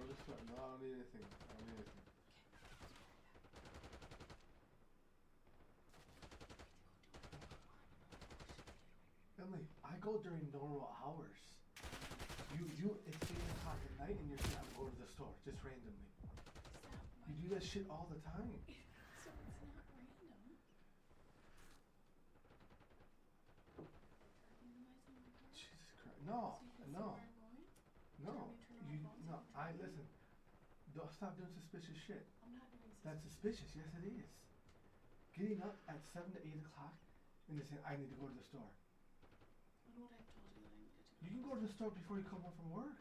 to the store. No, I don't need anything. I don't need anything. Emily, I go during normal hours. It's 8 o'clock at night and you're saying I'm going to the store, just randomly. You do that shit all the time. So it's not random. Jesus Christ. No. Listen. Don't stop doing suspicious shit. I'm not doing suspicious. That's suspicious. Yes, it is. Getting up at 7 to 8 o'clock and then saying, I need to go to the store. When would I have told you that I needed to? You can go to the store before you come home from work.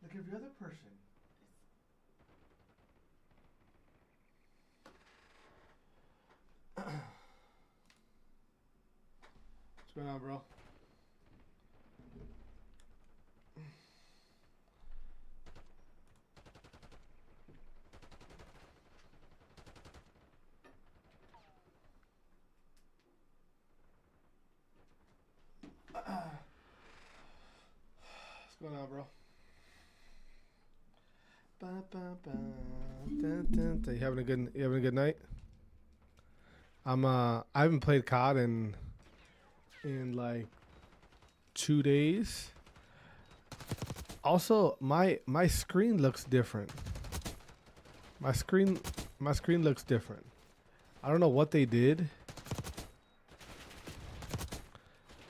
Like every other person. What's going on, bro? What's going on, bro? You having a good night? I haven't played COD in like 2 days. Also, my screen looks different. My screen looks different. I don't know what they did.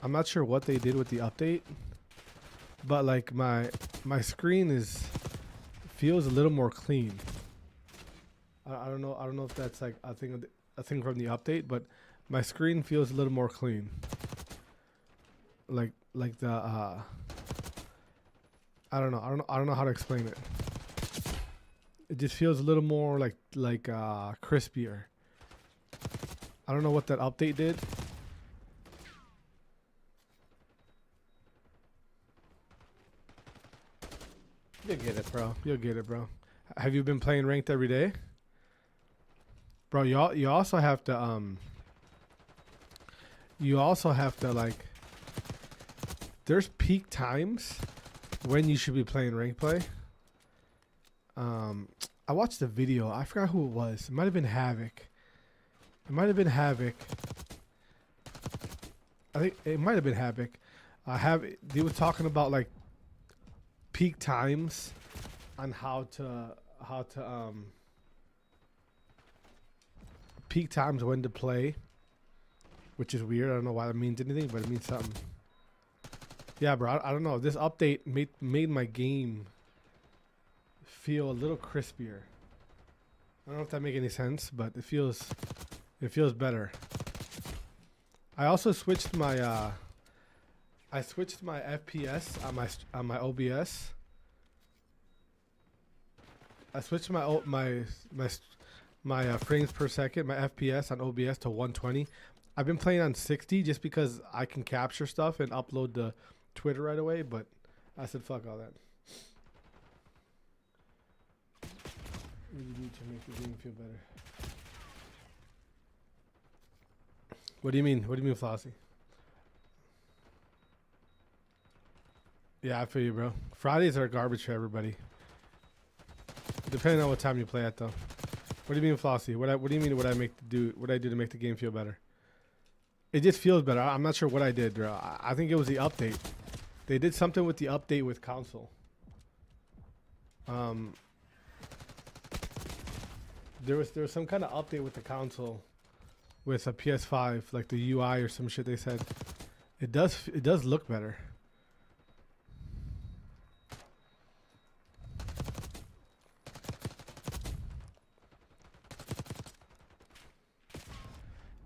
I'm not sure what they did with the update, but like my screen feels a little more clean. I don't know if that's like a thing from the update, but my screen feels a little more clean. Like the I don't know how to explain it. It just feels a little more like crispier. I don't know what that update did. You'll get it, bro. You'll get it, bro. Have you been playing ranked every day? Bro, you also have to like, there's peak times when you should be playing rank play. I watched the video. I forgot who it was. It might have been Havoc. I think it might have been Havoc. They were talking about like peak times on how to peak times when to play, which is weird. I don't know why that means anything, but it means something. Yeah, bro. I don't know. This update made my game feel a little crispier. I don't know if that makes any sense, but it feels better. I also switched my FPS on my OBS. I switched my frames per second, my FPS on OBS to 120. I've been playing on 60 just because I can capture stuff and upload to Twitter right away, but I said fuck all that. What do you need to make the game feel better? What do you mean? What do you mean, Flossie? Yeah, I feel you, bro. Fridays are garbage for everybody. Depending on what time you play at, though. What do you mean, Flossie? What do you mean? What I do to make the game feel better? It just feels better. I'm not sure what I did, bro. I think it was the update. They did something with the update with console. There was some kind of update with the console, with a PS5, like the UI or some shit. They said it does look better.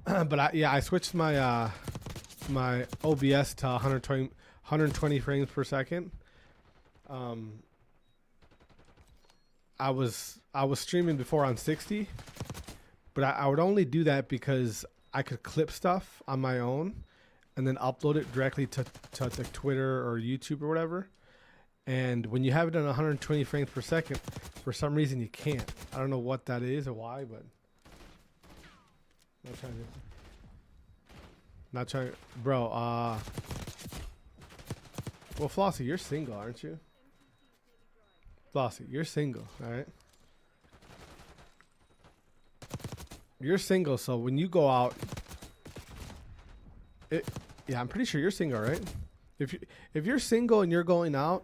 But I switched my my OBS to 120 frames per second. I was streaming before on 60, but I would only do that because I could clip stuff on my own and then upload it directly to like Twitter or YouTube or whatever. And when you have it on 120 frames per second, for some reason you can't. I don't know what that is or why, but not trying, bro. Well, Flossie, you're single, aren't you? Flossie, you're single, all right? You're single, so when you go out, yeah, I'm pretty sure you're single, right? If you're single and you're going out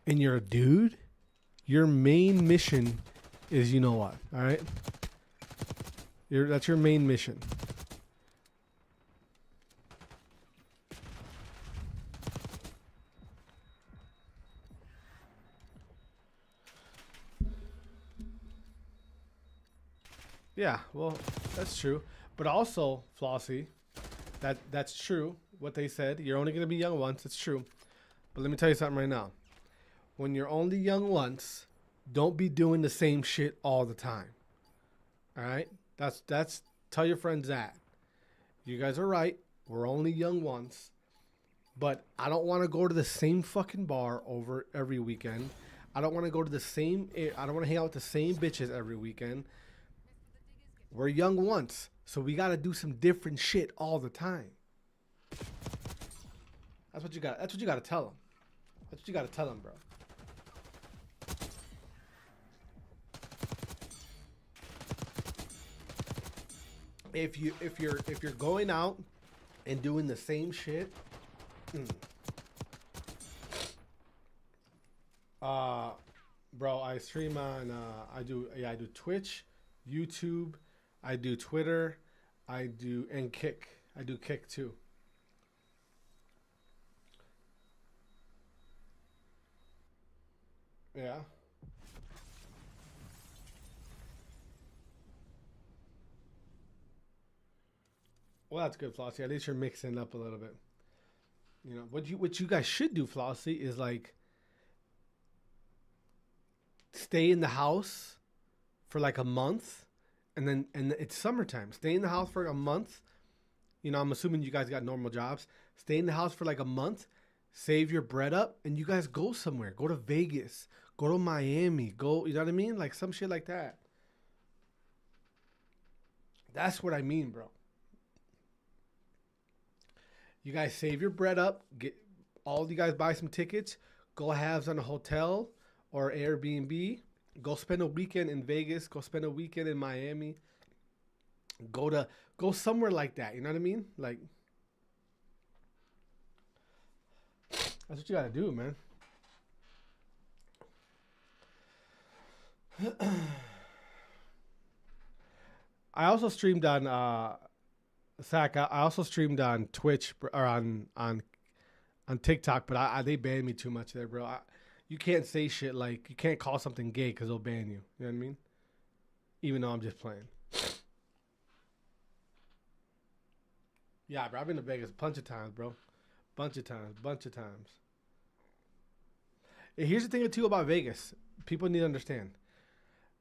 and you're a dude, your main mission is, you know what, all right? That's your main mission. Yeah, well, that's true. But also, Flossie, that's true. What they said, you're only gonna be young once. It's true. But let me tell you something right now. When you're only young once, don't be doing the same shit all the time. All right? That's tell your friends that. You guys are right. We're only young once. But I don't want to go to the same fucking bar over every weekend. I don't want to go to the same I don't want to hang out with the same bitches every weekend. We're young once, so we got to do some different shit all the time. That's what you got to tell them. That's what you got to tell them, bro. If you're going out and doing the same shit, bro, I stream on I do Twitch, YouTube, I do Twitter, and Kick. I do Kick too. Yeah. Well, that's good, Flossie. At least you're mixing up a little bit. You know, what you guys should do, Flossie, is like stay in the house for like a month, and it's summertime. Stay in the house for a month. You know, I'm assuming you guys got normal jobs. Stay in the house for like a month, save your bread up, and you guys go somewhere. Go to Vegas. Go to Miami. Go, you know what I mean? Like some shit like that. That's what I mean, bro. You guys save your bread up. Get all you guys buy some tickets. Go halves on a hotel or Airbnb. Go spend a weekend in Vegas. Go spend a weekend in Miami. Go somewhere like that. You know what I mean? Like that's what you gotta do, man. I also streamed on Zach. I also streamed on Twitch or on TikTok, but they banned me too much there, bro. You can't say shit like you can't call something gay because they'll ban you. You know what I mean? Even though I'm just playing. Yeah, bro. I've been to Vegas a bunch of times, bro. Bunch of times. And here's the thing too about Vegas. People need to understand.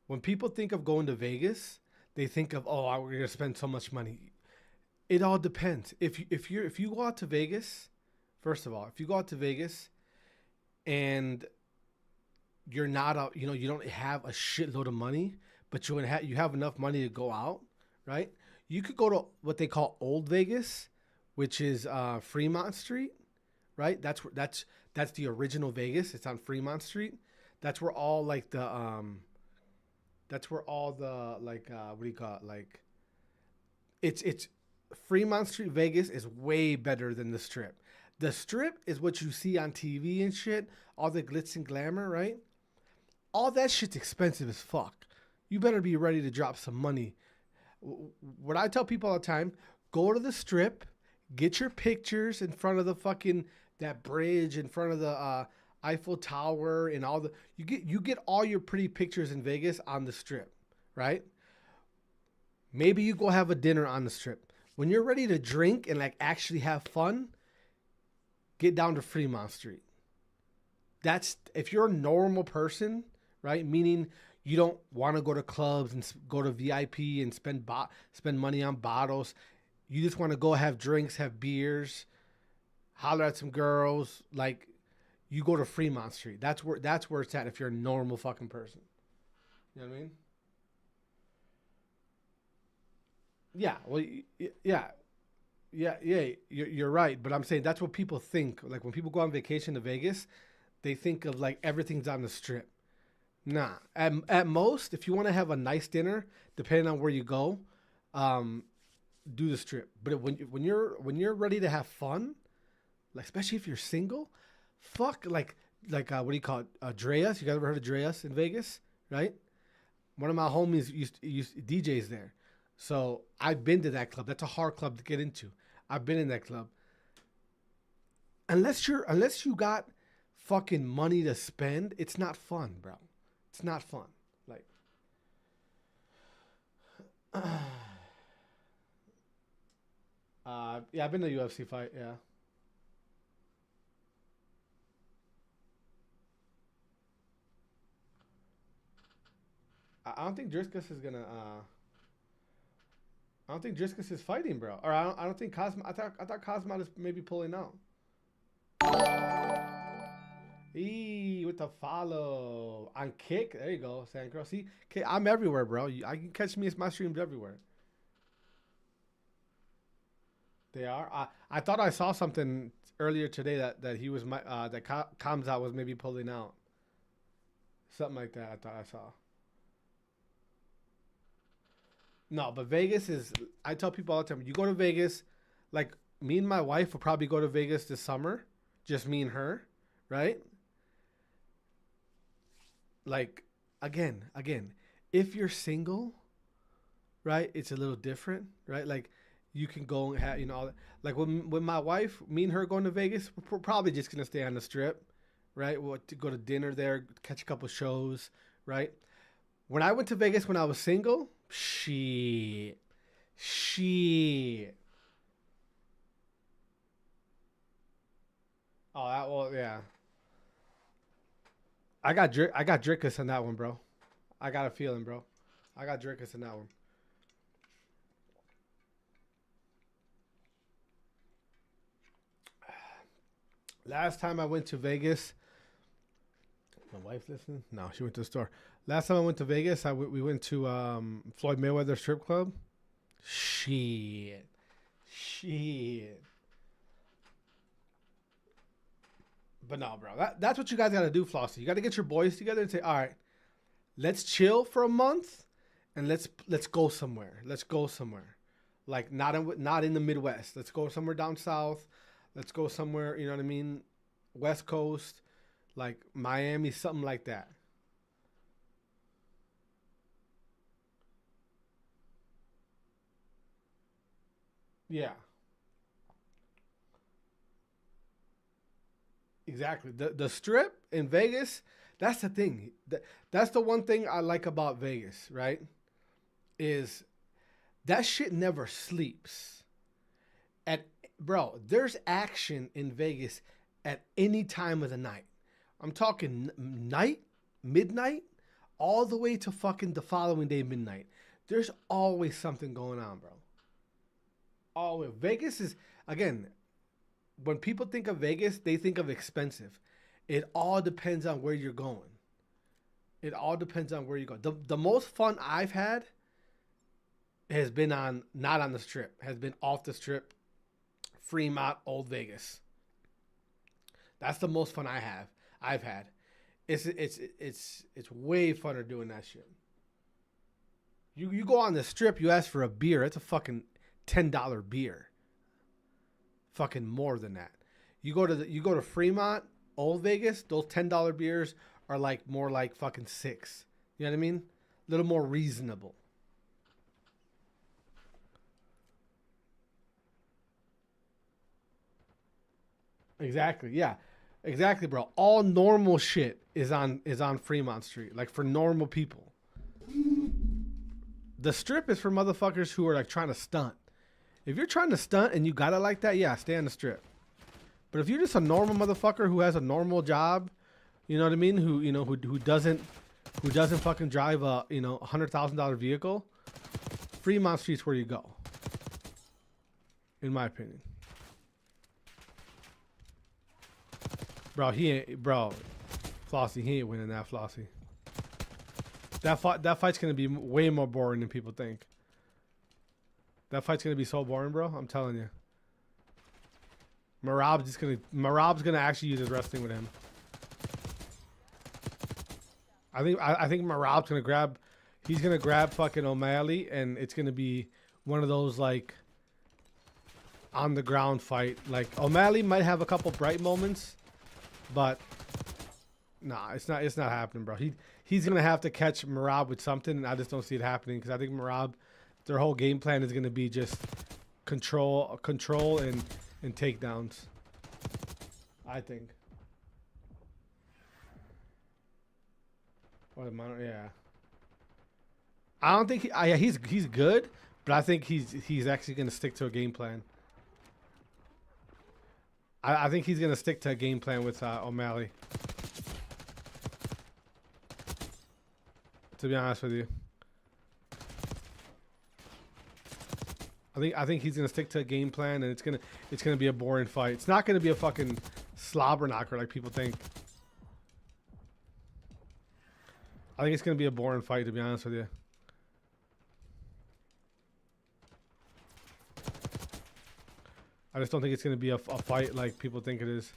When people think of going to Vegas, they think of, oh, we're gonna spend so much money. It all depends. If you go out to Vegas, first of all, if you go out to Vegas and you're not you don't have a shitload of money, but you have enough money to go out, right? You could go to what they call Old Vegas, which is Fremont Street, right? That's the original Vegas. It's on Fremont Street. That's where all like the what do you call it? Like it's Fremont Street Vegas is way better than the Strip. The Strip is what you see on TV and shit, all the glitz and glamour, right? All that shit's expensive as fuck. You better be ready to drop some money. What I tell people all the time, go to the Strip, get your pictures in front of the fucking, that bridge, in front of the Eiffel Tower, and all the, you get all your pretty pictures in Vegas on the Strip, right? Maybe you go have a dinner on the Strip. When you're ready to drink and like actually have fun, get down to Fremont Street. That's, if you're a normal person, right? Meaning you don't want to go to clubs and go to VIP and spend money on bottles. You just want to go have drinks, have beers, holler at some girls. Like, you go to Fremont Street. That's where it's at if you're a normal fucking person. You know what I mean? Yeah. Well, yeah. You're right. But I'm saying that's what people think. Like when people go on vacation to Vegas, they think of like everything's on the strip. Nah. At most, if you want to have a nice dinner, depending on where you go, do the strip. But when you're ready to have fun, like especially if you're single, fuck like what do you call it? Dreas. You guys ever heard of Dreas in Vegas? Right? One of my homies used DJs there. So I've been to that club. That's a hard club to get into. I've been in that club. Unless you got fucking money to spend, it's not fun, bro. It's not fun. Like yeah, I've been to a UFC fight, yeah. I don't think Driscus is gonna I don't think Driscus is fighting, bro. Or I don't think Cosmo. I thought Cosmo is maybe pulling out. With the follow on Kick. There you go, Sandcrow. See, okay, I'm everywhere, bro. I can catch me as my streams everywhere. They are. I thought I saw something earlier today that he was that comes out was maybe pulling out. Something like that. I thought I saw. No, but Vegas is. I tell people all the time. You go to Vegas, like me and my wife will probably go to Vegas this summer. Just me and her, right? Like again, if you're single, right, it's a little different, right? Like you can go and have, like when my wife, me and her going to Vegas, we're probably just gonna stay on the strip, right? We'll go to dinner there, catch a couple shows, right? When I went to Vegas when I was single, shit. Oh, well, yeah. I got Drickus on that one, bro. I got a feeling, bro. I got Drickus in that one. Last time I went to Vegas, my wife listening? No, she went to the store. Last time I went to Vegas, we went to Floyd Mayweather strip club. Shit. But no, bro. That's what you guys got to do, Flossie. You got to get your boys together and say, all right, let's chill for a month and let's go somewhere. Let's go somewhere. Like not in the Midwest. Let's go somewhere down south. Let's go somewhere, you know what I mean? West Coast, like Miami, something like that. Yeah. Exactly. The strip in Vegas, that's the thing. That's the one thing I like about Vegas, right? Is that shit never sleeps. Bro, there's action in Vegas at any time of the night. I'm talking night, midnight, all the way to fucking the following day midnight. There's always something going on, bro. Always. Vegas is, again, when people think of Vegas, they think of expensive. It all depends on where you're going. It all depends on where you go. The most fun I've had has been not on the strip, has been off the strip, Fremont, Old Vegas. That's the most fun I've had. It's way funner doing that shit. You go on the strip, you ask for a beer, it's a fucking $10 beer. Fucking more than that. You go to Fremont, Old Vegas, those $10 beers are like more like fucking $6. You know what I mean? A little more reasonable. Exactly. Yeah. Exactly, bro. All normal shit is on Fremont Street, like for normal people. The strip is for motherfuckers who are like trying to stunt. If you're trying to stunt and you got it like that, yeah, stay on the strip. But if you're just a normal motherfucker who has a normal job, you know what I mean? Who doesn't fucking drive a $100,000 vehicle, Fremont Street's where you go. In my opinion. Bro, Flossie, he ain't winning that, Flossie. That fight's gonna be way more boring than people think. That fight's gonna be so boring, bro. I'm telling you. Marab's gonna actually use his wrestling with him. I think Marab's gonna grab. He's gonna grab fucking O'Malley, and it's gonna be one of those like on the ground fight. Like O'Malley might have a couple bright moments, but nah, it's not happening, bro. He's gonna have to catch Marab with something, and I just don't see it happening because I think Marab, their whole game plan is gonna be just control and takedowns. I think. What am I? Yeah. I don't think he's good, but I think he's actually gonna stick to a game plan. I think he's gonna stick to a game plan with O'Malley. To be honest with you, I think he's gonna stick to a game plan, and it's gonna be a boring fight. It's not gonna be a fucking slobber knocker like people think. I think it's gonna be a boring fight, to be honest with you. I just don't think it's gonna be a fight like people think it is.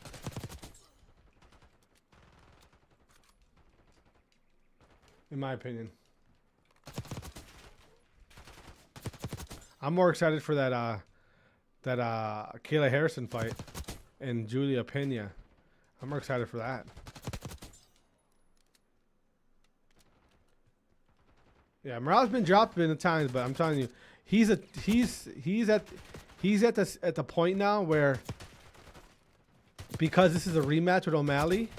In my opinion. I'm more excited for that Kayla Harrison fight and Julia Pena. I'm more excited for that. Yeah, Morale's been dropped in the times, but I'm telling you, he's at the point now where, because this is a rematch with O'Malley,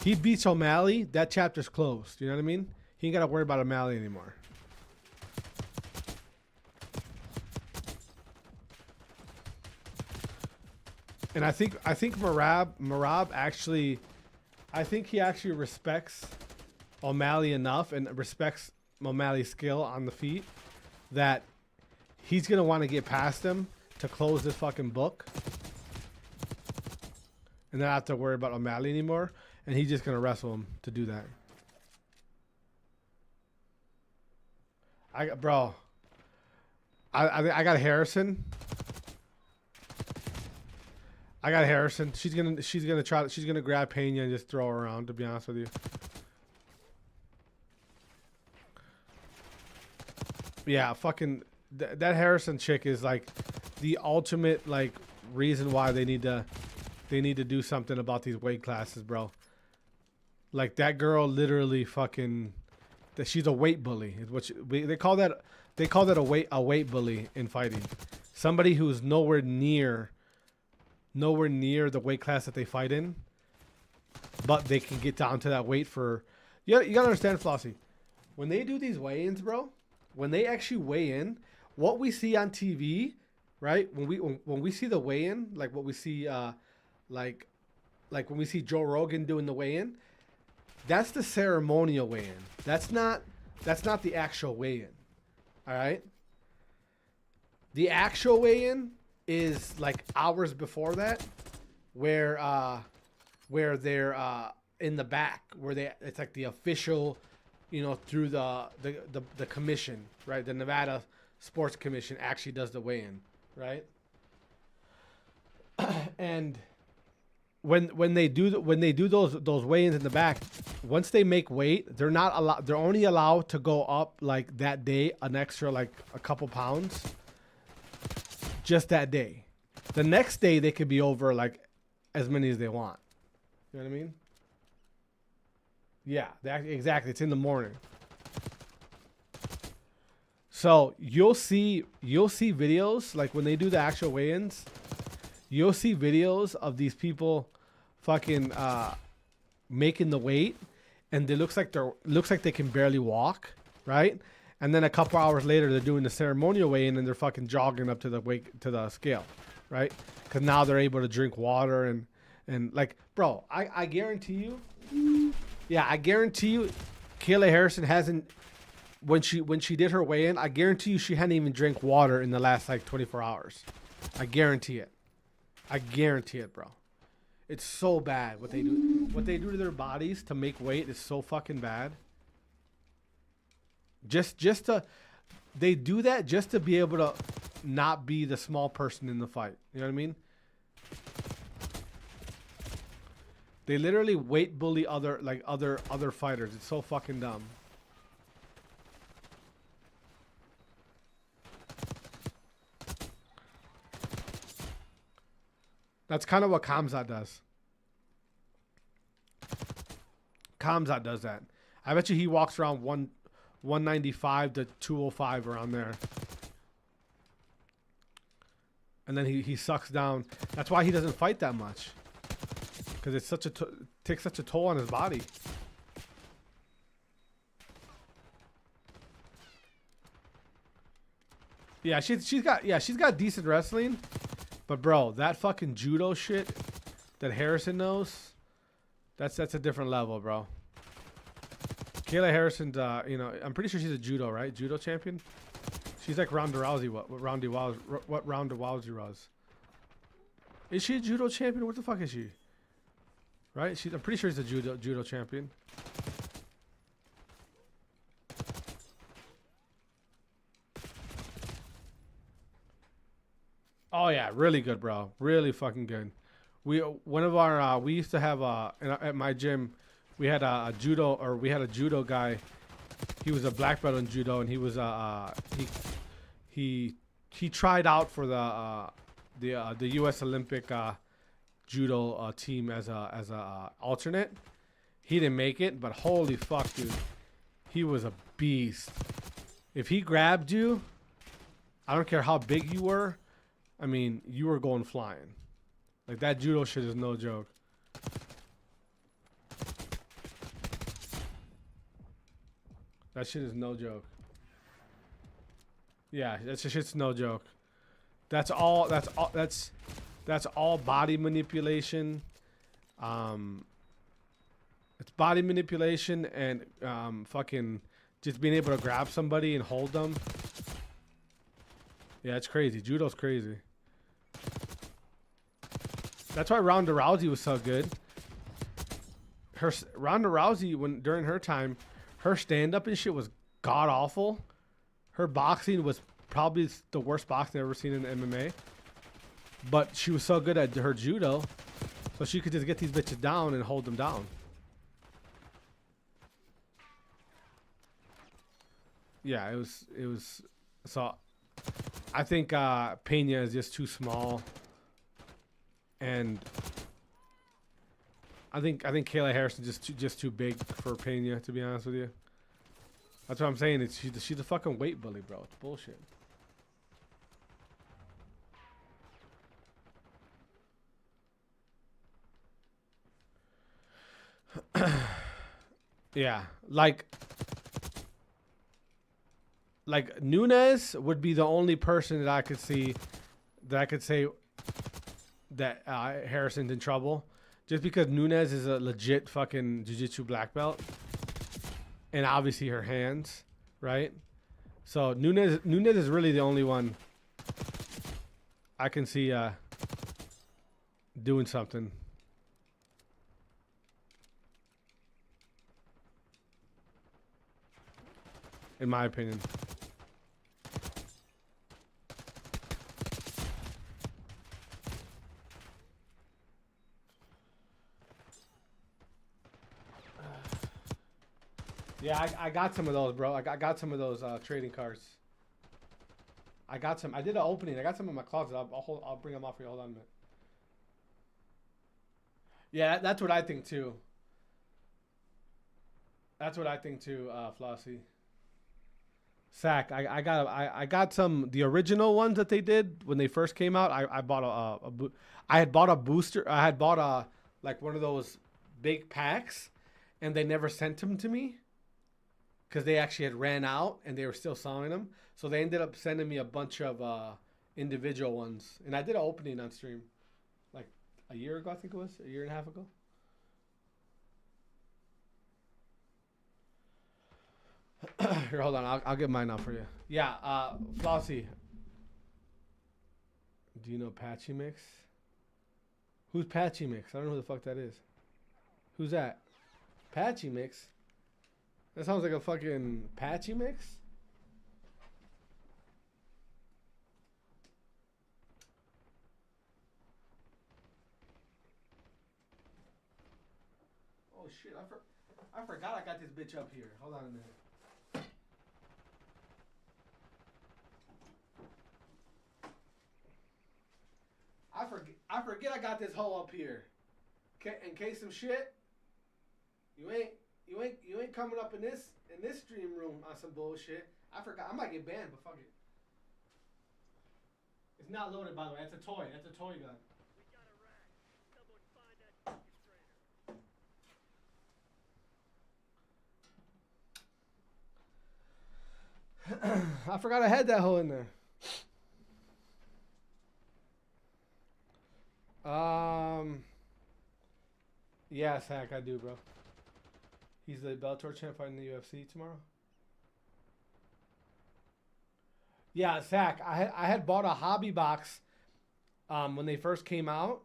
he beats O'Malley, that chapter's closed. You know what I mean? He ain't got to worry about O'Malley anymore. And I think Marab actually, I think he actually respects O'Malley enough and respects O'Malley's skill on the feet that he's gonna want to get past him to close this fucking book, and not have to worry about O'Malley anymore. And he's just gonna wrestle him to do that. I got Harrison. I got Harrison. She's gonna grab Pena and just throw her around, to be honest with you. Yeah, fucking that Harrison chick is like the ultimate like reason why they need to do something about these weight classes, bro. Like that girl literally fucking that she's a weight bully is what they call that a weight bully in fighting. Somebody who's nowhere near the weight class that they fight in, but they can get down to that weight for you gotta understand, Flossie. When they do these weigh-ins, bro, when they actually weigh in, what we see on TV, right? When we see the weigh-in, like what we see like when we see Joe Rogan doing the weigh-in, that's the ceremonial weigh-in. That's not the actual weigh-in. All right? The actual weigh-in is like hours before that, where they're in the back, where it's like the official, you know, through the commission, right? The Nevada Sports Commission actually does the weigh-in, right? And when they do those weigh-ins in the back, once they make weight, they're not allowed. They're only allowed to go up like that day an extra like a couple pounds. Just that day. The next day they could be over like as many as they want. You know what I mean? Yeah, exactly. It's in the morning. So you'll see videos like when they do the actual weigh-ins. You'll see videos of these people fucking making the weight, and it looks like they can barely walk, right? And then a couple hours later, they're doing the ceremonial weigh-in, and they're fucking jogging up to the scale, right? Because now they're able to drink water and like, bro, I guarantee you, yeah, I guarantee you, Kayla Harrison hasn't, when she did her weigh-in, I guarantee you she hadn't even drank water in the last like 24 hours. I guarantee it. I guarantee it, bro. It's so bad what they do. What they do to their bodies to make weight is so fucking bad. They do that just to be able to not be the small person in the fight. You know what I mean? They literally weight bully other fighters. It's so fucking dumb. That's kind of what Kamzat does. Kamzat does that. I bet you he walks around 195 to 205 around there. And then he sucks down. That's why he doesn't fight that much. Because it's such a takes such a toll on his body. Yeah, she's got decent wrestling. But bro, that fucking judo shit that Harrison knows, that's a different level, bro. Kayla Harrison's, you know, I'm pretty sure she's a judo, right? Judo champion. She's like Ronda Rousey. What Ronda Rousey was? Is she a judo champion? What the fuck is she? Right? I'm pretty sure she's a judo champion. Oh yeah, really good, bro. Really fucking good. We used to have at my gym, we had a judo guy. He was a black belt in judo, and he was he tried out for the U.S. Olympic judo team as a alternate. He didn't make it, but holy fuck, dude, he was a beast. If he grabbed you, I don't care how big you were. I mean, you were going flying. Like, that judo shit is no joke. That shit is no joke. Yeah, that shit's no joke. That's all body manipulation. It's body manipulation and fucking just being able to grab somebody and hold them. Yeah, it's crazy. Judo's crazy. That's why Ronda Rousey was so good. Ronda Rousey, during her time, her stand-up and shit was god awful. Her boxing was probably the worst boxing I've ever seen in MMA. But she was so good at her judo, so she could just get these bitches down and hold them down. Yeah, it was so. I think Pena is just too small, and I think Kayla Harrison just too big for Pena, to be honest with you. That's what I'm saying. She's a fucking weight bully, bro. It's bullshit. Yeah, like Nunes would be the only person that I could see that I could say that Harrison's in trouble, just because Nunes is a legit fucking jiu-jitsu black belt, and obviously her hands, right? So Nunes is really the only one I can see doing something. In my opinion. Yeah, I got some of those, bro. I got some of those trading cards. I got some. I did an opening. I got some in my closet. I'll bring them off for you. Hold on a minute. Yeah, that's what I think too. That's what I think too, Flossie. Sack. I got some the original ones that they did when they first came out. I bought I had bought a booster. I had bought a like one of those big packs, and they never sent them to me because they actually had ran out and they were still selling them. So they ended up sending me a bunch of individual ones, and I did an opening on stream like a year ago. I think it was a year and a half ago. Here, hold on. I'll get mine out for you. Yeah, Flossie. Do you know Patchy Mix? Who's Patchy Mix? I don't know who the fuck that is. Who's that? Patchy Mix? That sounds like a fucking Patchy Mix? Oh shit! I forgot I got this bitch up here. Hold on a minute. I forget I got this hole up here. In case some shit. You ain't coming up in this stream room on some bullshit. I forgot. I might get banned, but fuck it. It's not loaded, by the way. That's a toy. That's a toy gun. I forgot I had that hole in there. Yeah, Sack, I do, bro. He's the Bellator champ fighting the UFC tomorrow. Yeah, Sack, I had bought a hobby box when they first came out,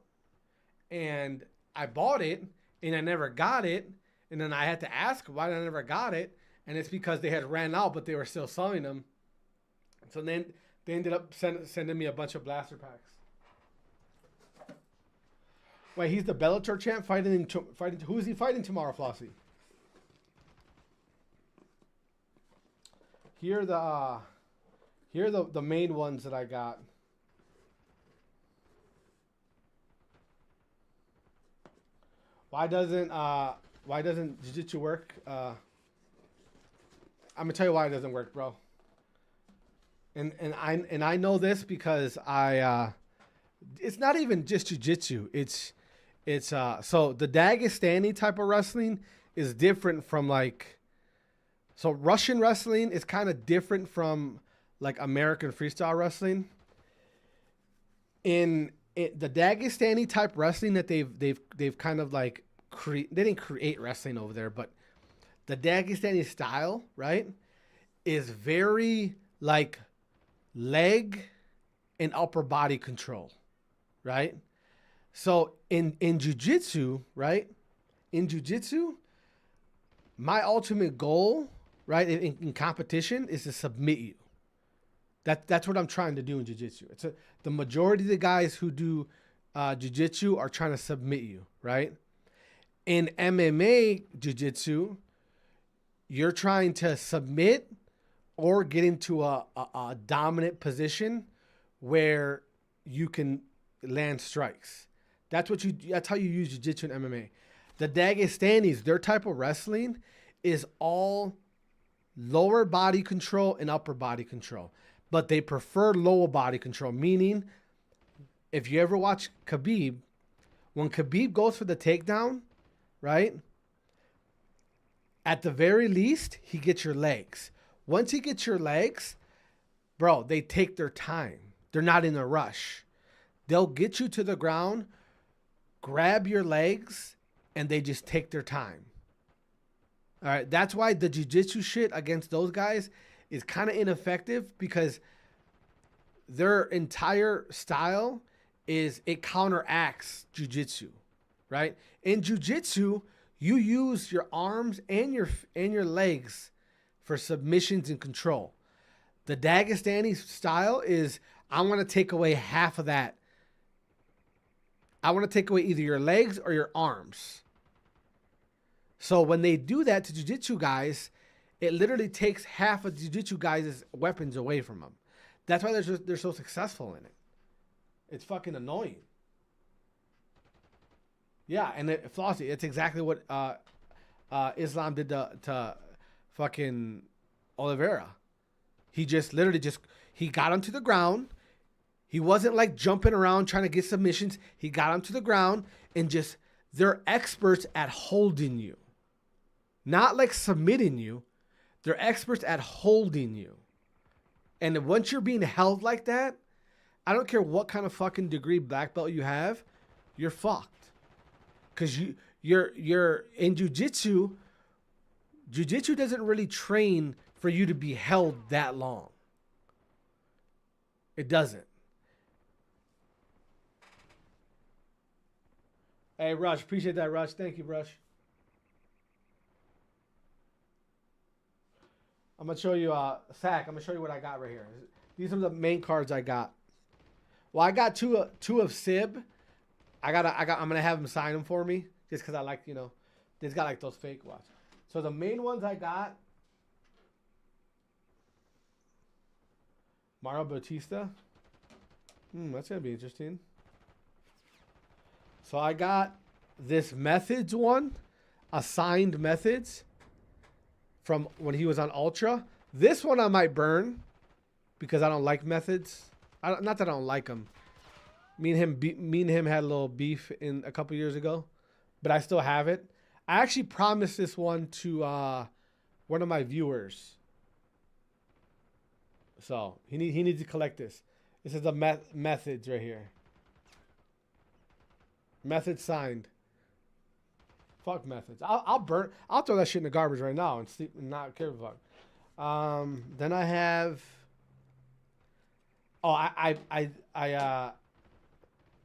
and I bought it, and I never got it, and then I had to ask why I never got it, and it's because they had ran out, but they were still selling them. So then they ended up sending me a bunch of blaster packs. Wait, he's the Bellator champ fighting. Who is he fighting tomorrow, Flossie? Here are the main ones that I got. Why doesn't Jiu-Jitsu work? I'm gonna tell you why it doesn't work, bro. And I know this because it's not even just Jiu-Jitsu. It's so the Dagestani type of wrestling is different from so Russian wrestling is kind of different from like American freestyle wrestling. The Dagestani type wrestling that they've kind of like they didn't create wrestling over there, but the Dagestani style, right, is very like leg and upper body control, right? So in jiu-jitsu, right? In jiu-jitsu, my ultimate goal, right, in competition is to submit you. That's what I'm trying to do in jiu-jitsu. The majority of the guys who do jiu-jitsu are trying to submit you, right? In MMA jiu-jitsu, you're trying to submit or get into a dominant position where you can land strikes. That's how you use jiu-jitsu and MMA. The Dagestanis, their type of wrestling is all lower body control and upper body control. But they prefer lower body control, meaning if you ever watch Khabib, when Khabib goes for the takedown, right? At the very least, he gets your legs. Once he gets your legs, bro, they take their time. They're not in a rush. They'll get you to the ground, grab your legs, and they just take their time. All right, that's why the jiu-jitsu shit against those guys is kind of ineffective, because their entire style is it counteracts jiu-jitsu, right? In jiu-jitsu, you use your arms and your legs for submissions and control. The Dagestani style is, I want to take away half of that. I want to take away either your legs or your arms. So when they do that to jiu-jitsu guys, it literally takes half of jiu-jitsu guys' weapons away from them. That's why they're so successful in it. It's fucking annoying. Yeah, and Flossie, it's exactly what Islam did to fucking Oliveira. He just literally he got him to the ground. He wasn't like jumping around trying to get submissions. He got him to the ground and they're experts at holding you. Not like submitting you. They're experts at holding you. And once you're being held like that, I don't care what kind of fucking degree black belt you have, you're fucked. Because you're in jiu-jitsu. Jiu-jitsu doesn't really train for you to be held that long. It doesn't. Hey, Rush. Appreciate that, Rush. Thank you, Rush. I'm going to show you, Sack, I'm going to show you what I got right here. These are the main cards I got. Well, I got two of Sib. I'm going to have him sign them for me just because I like, It's got like those fake watch. So the main ones I got, Mario Bautista. That's gonna be interesting. So I got this Methods one, assigned Methods from when he was on Ultra. This one I might burn because I don't like Methods. Not that I don't like him. Me and him had a little beef in a couple years ago, but I still have it. I actually promised this one to one of my viewers. So he needs to collect this. This is the Methods right here. Methods signed. Fuck Methods. I'll throw that shit in the garbage right now and sleep and not care about. Then I have. Oh, I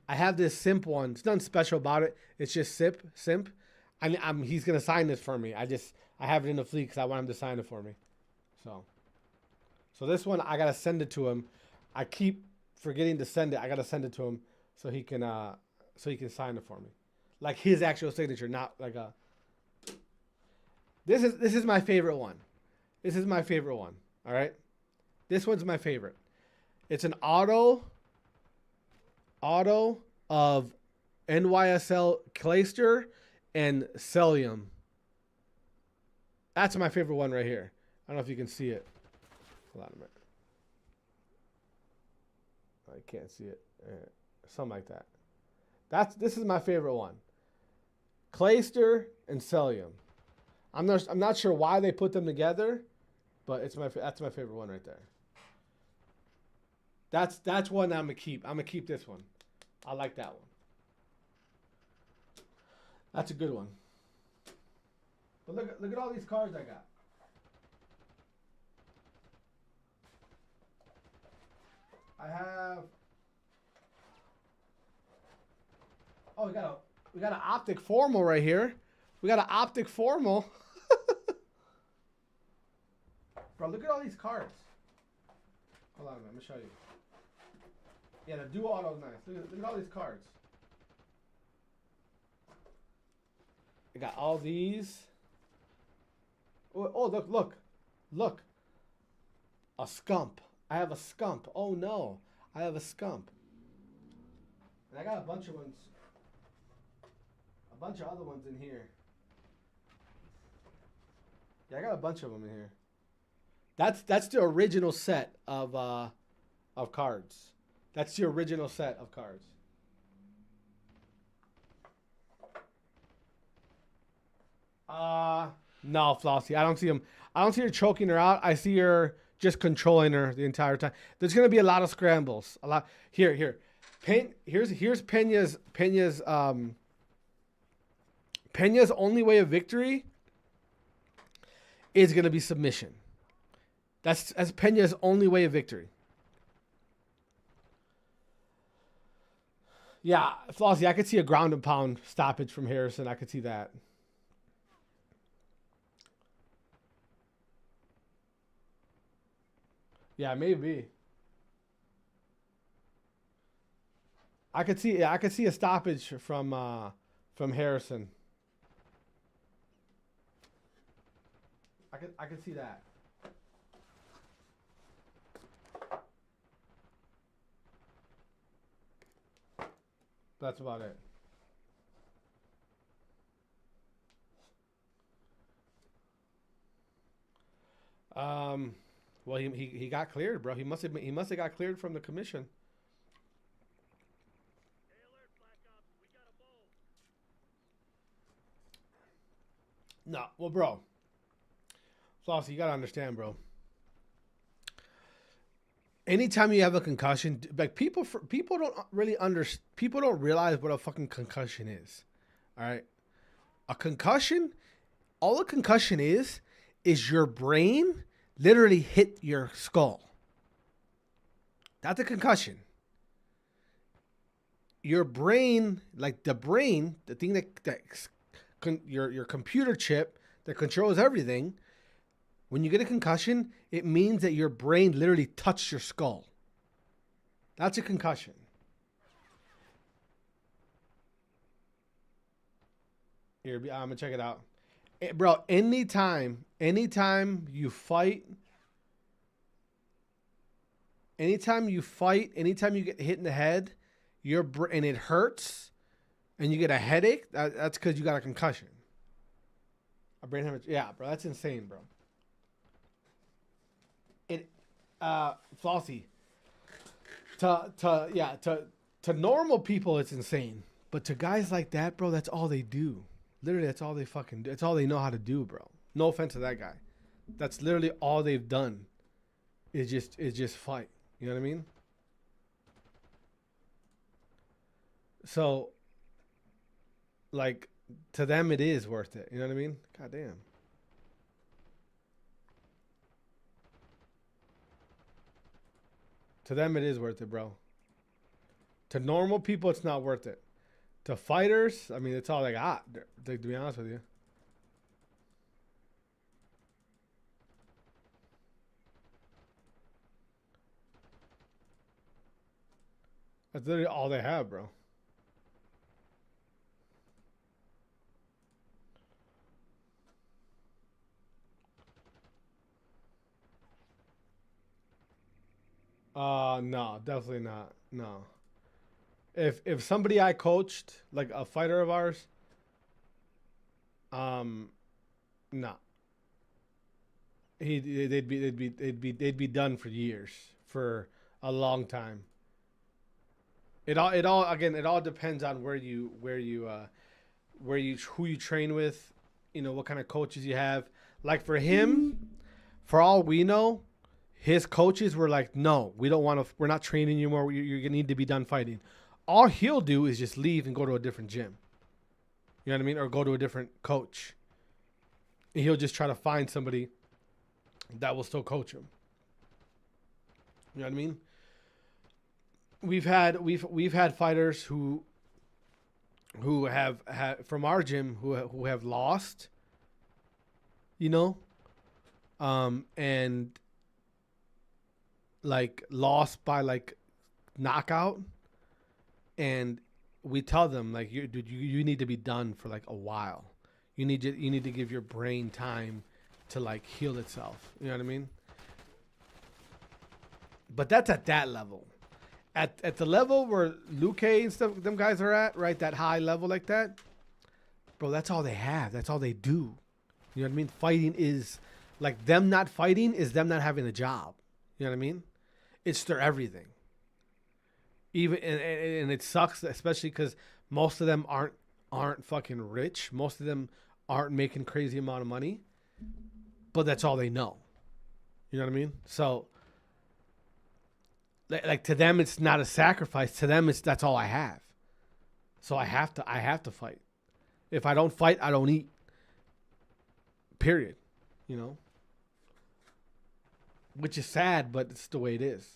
have this Simp one. It's nothing special about it. It's just Simp. He's gonna sign this for me. I have it in the fleet because I want him to sign it for me. So this one I gotta send it to him. I keep forgetting to send it. I gotta send it to him so he can sign it for me, like his actual signature, not like a. This is my favorite one. This is my favorite one. All right, this one's my favorite. It's an auto of NYSL Clayster and Cellium. That's my favorite one right here. I don't know if you can see it. Hold on a minute. I can't see it. Something like that. This is my favorite one. Clayster and Cellium. I'm not sure why they put them together, but that's my favorite one right there. That's one I'm gonna keep. I'm gonna keep this one. I like that one. That's a good one. But look at all these cards I got. I have. Oh, we got an OpTic formal right here. We got an OpTic formal. Bro, look at all these cards. Hold on a minute, let me show you. Yeah, the dual auto is nice. Look at all these cards. I got all these. Oh, look. A Scump. I have a Scump. Oh no, I have a Scump. And I got a bunch of ones. A bunch of other ones in here. Yeah, I got a bunch of them in here. That's the original set of cards. That's the original set of cards. No, Flossie. I don't see him. I don't see her choking her out. I see her just controlling her the entire time. There's gonna be a lot of scrambles. A lot. Here. Here's Peña's only way of victory is gonna be submission. That's Peña's only way of victory. Yeah, Flossie, I could see a ground and pound stoppage from Harrison. I could see that. Yeah, maybe. I could see a stoppage from Harrison. I could see that. That's about it. Well, he got cleared, bro. He must have got cleared from the commission. No, well, bro. Flossie, you gotta understand, bro. Anytime you have a concussion, like people don't really people don't realize what a fucking concussion is. All right, a concussion, all a concussion is your brain literally hit your skull. That's a concussion. Your brain, like the brain, the thing your computer chip that controls everything. When you get a concussion, it means that your brain literally touched your skull. That's a concussion. Here, I'm gonna check it out. Bro, anytime you fight, anytime you get hit in the head, and it hurts, and you get a headache, that's because you got a concussion. A brain hemorrhage. Yeah, bro, that's insane, bro. Flossy. To normal people, it's insane. But to guys like that, bro, that's all they do. Literally, that's all they fucking do. That's all they know how to do, bro. No offense to that guy. That's literally all they've done. Is just fight. You know what I mean? So, like, to them, it is worth it. You know what I mean? God damn. To them, it is worth it, bro. To normal people, it's not worth it. To fighters, I mean, it's all they got, to be honest with you. That's literally all they have, bro. No, definitely not. No. If somebody I coached, like a fighter of ours, no. They'd be done for years, for a long time. It all depends on who you train with, you know, what kind of coaches you have. Like for him, for all we know, his coaches were like, no, we're not training you more. You're gonna need to be done fighting. All he'll do is just leave and go to a different gym. You know what I mean? Or go to a different coach. And he'll just try to find somebody that will still coach him. You know what I mean? We've had fighters who have from our gym who have lost, you know, and like lost by like knockout, and we tell them like, you need to be done for like a while. You need to give your brain time to like heal itself. You know what I mean? But that's at that level. At the level where Luke and stuff, them guys are at, right? That high level like that, bro, that's all they have. That's all they do. You know what I mean? Fighting is like, them not fighting is them not having a job. You know what I mean? It's their everything. Even and it sucks, especially because most of them aren't fucking rich. Most of them aren't making crazy amount of money, but that's all they know. You know what I mean? So, like to them, it's not a sacrifice. To them, that's all I have. So I have to fight. If I don't fight, I don't eat. Period. You know? Which is sad, but it's the way it is.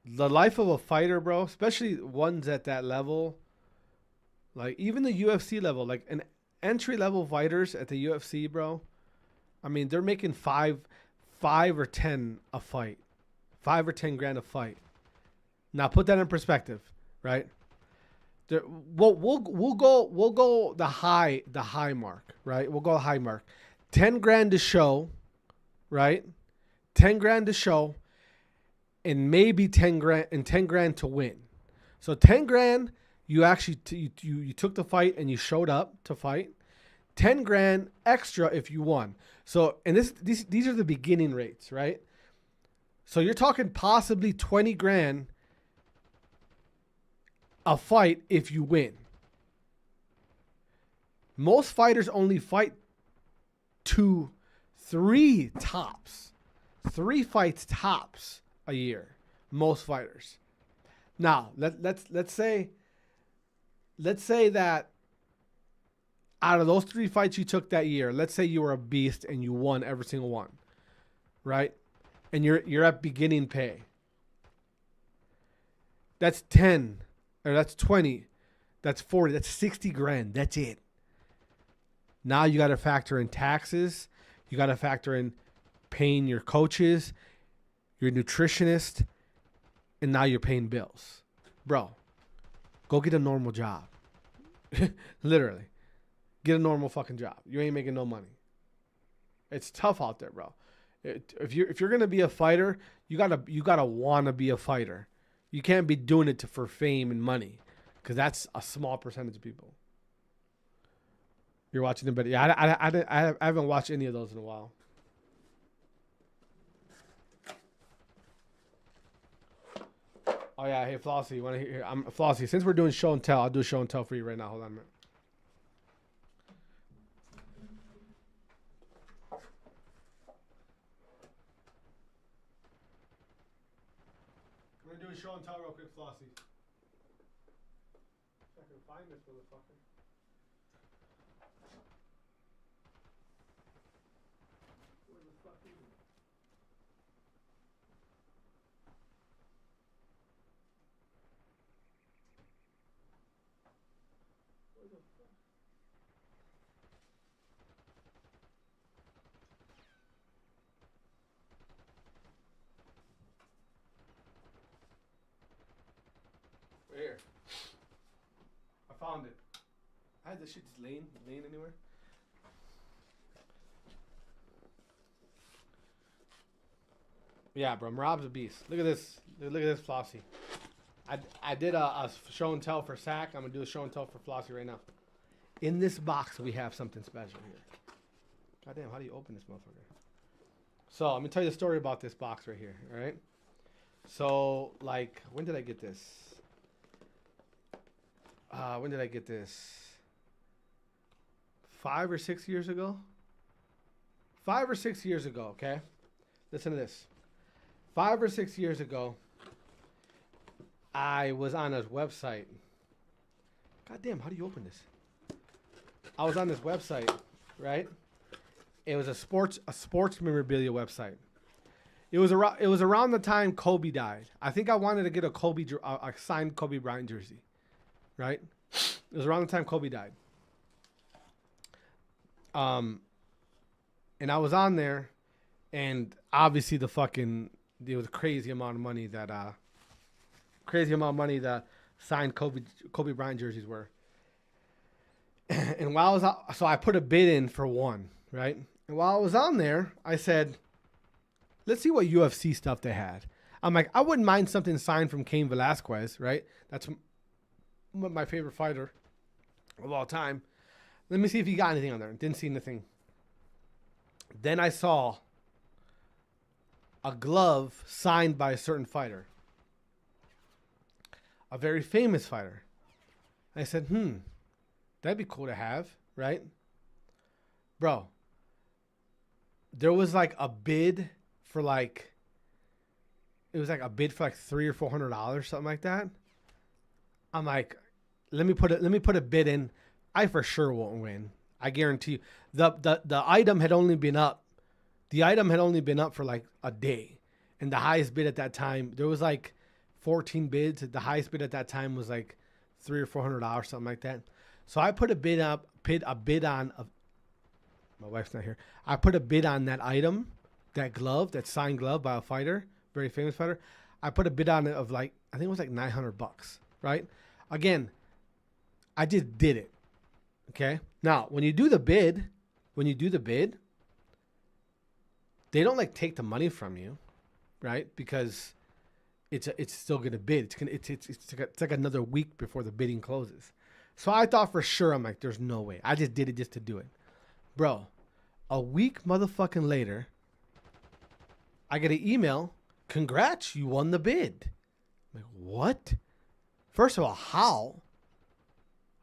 The life of a fighter, bro, especially ones at that level, like even the UFC level, like an entry level fighters at the UFC, bro. I mean, they're making five or 10 a fight, 5 or 10 grand a fight. Now put that in perspective, right? We'll go the high mark, right? We'll go the high mark. 10 grand to show, right? 10 grand to show, and maybe 10 grand to win. So 10 grand, you actually you took the fight and you showed up to fight. 10 grand extra if you won. So, and these are the beginning rates, right? So you're talking possibly 20 grand a fight if you win. Most fighters only fight 2, 3 tops. 3 fights tops a year. Most fighters. Now, let's say that out of those 3 fights you took that year, let's say you were a beast and you won every single one, right? And you're at beginning pay. That's 10, or that's 20, that's 40, that's 60 grand. That's it. Now you got to factor in taxes. You got to factor in paying your coaches, your nutritionist, and now you're paying bills. Bro, go get a normal job. Literally. Get a normal fucking job. You ain't making no money. It's tough out there, bro. If you're gonna be a fighter, you gotta wanna be a fighter. You can't be doing it for fame and money, because that's a small percentage of people. You're watching it, but yeah, I haven't watched any of those in a while. Oh yeah, hey Flossie, you want to hear? I'm Flossie. Since we're doing show and tell, I'll do a show and tell for you right now. Hold on a minute. I'm gonna do a show and tell real quick, Flossie. If I can find this motherfucker. Where the fuck is it? Where the fuck? Right here. I found it. I had this shit just laying anywhere. Yeah, bro, Rob's a beast. Look at this. Look at this Flossie. I did a show and tell for Sack. I'm gonna do a show and tell for Flossie right now. In this box, we have something special here. Goddamn, how do you open this motherfucker? So I'm gonna tell you the story about this box right here. All right. So like, when did I get this? When did I get this? 5 or 6 years ago? 5 or 6 years ago, okay? Listen to this. 5 or 6 years ago, I was on a website. God damn, how do you open this? I was on this website, right? It was a sports memorabilia website. It was around the time Kobe died. I think I wanted to get a signed Kobe Bryant jersey, right? It was around the time Kobe died. And I was on there, and obviously there was a crazy amount of money that signed Kobe Bryant jerseys were. And so I put a bid in for one, right? And while I was on there, I said, let's see what UFC stuff they had. I'm like, I wouldn't mind something signed from Cain Velasquez, right? That's my favorite fighter of all time. Let me see if he got anything on there. Didn't see anything. Then I saw a glove signed by a certain fighter. A very famous fighter. I said, that'd be cool to have, right? Bro, there was like a bid for like, it was like a bid for like $300 or $400, something like that. I'm like, let me put a bid in. I for sure won't win. I guarantee you. The item had only been up. The item had only been up for like a day. And the highest bid at that time, there was like 14 bids. The highest bid at that time was like $300 or $400, something like that. So I put a bid on. My wife's not here. I put a bid on that item, that glove, that signed glove by a fighter, very famous fighter. I put a bid on it of like, I think it was like $900, right? Again, I just did it. Okay. Now, when you do the bid, they don't like take the money from you, right? Because it's still gonna bid. It's like another week before the bidding closes. So I thought for sure, I'm like, there's no way. I just did it just to do it, bro. A week motherfucking later, I get an email. Congrats, you won the bid. I'm like, what? First of all, how?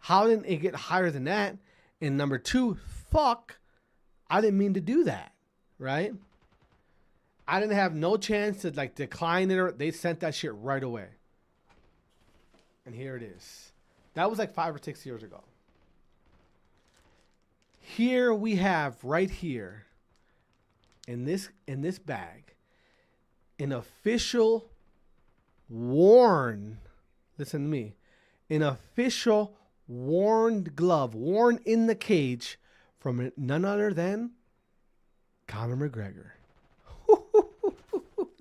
How didn't it get higher than that? And number two, fuck, I didn't mean to do that, right? I didn't have no chance to like decline it, or they sent that shit right away. And here it is. That was like 5 or 6 years ago. Here we have right here in this bag an official worn, listen to me, an official worn glove, worn in the cage from none other than Conor McGregor.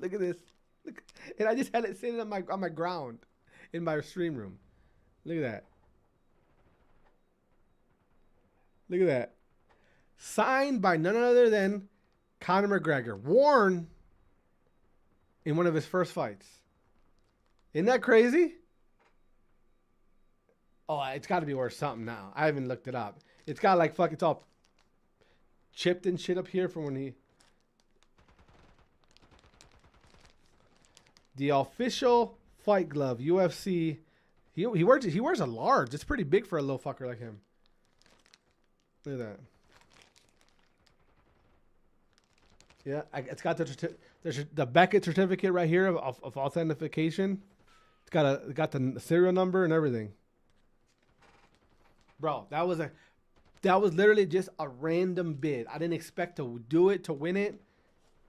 Look at this. Look, and I just had it sitting on my ground in my stream room. Look at that. Look at that. Signed by none other than Conor McGregor. Worn in one of his first fights. Isn't that crazy? Oh, it's got to be worth something now. I haven't looked it up. It's got like fuck. It's all chipped and shit up here from when he. The official fight glove, UFC. He wears a large. It's pretty big for a little fucker like him. Look at that. Yeah, it's got the Beckett certificate right here of authentication. It's got the serial number and everything. Bro, that was literally just a random bid. I didn't expect to do it to win it,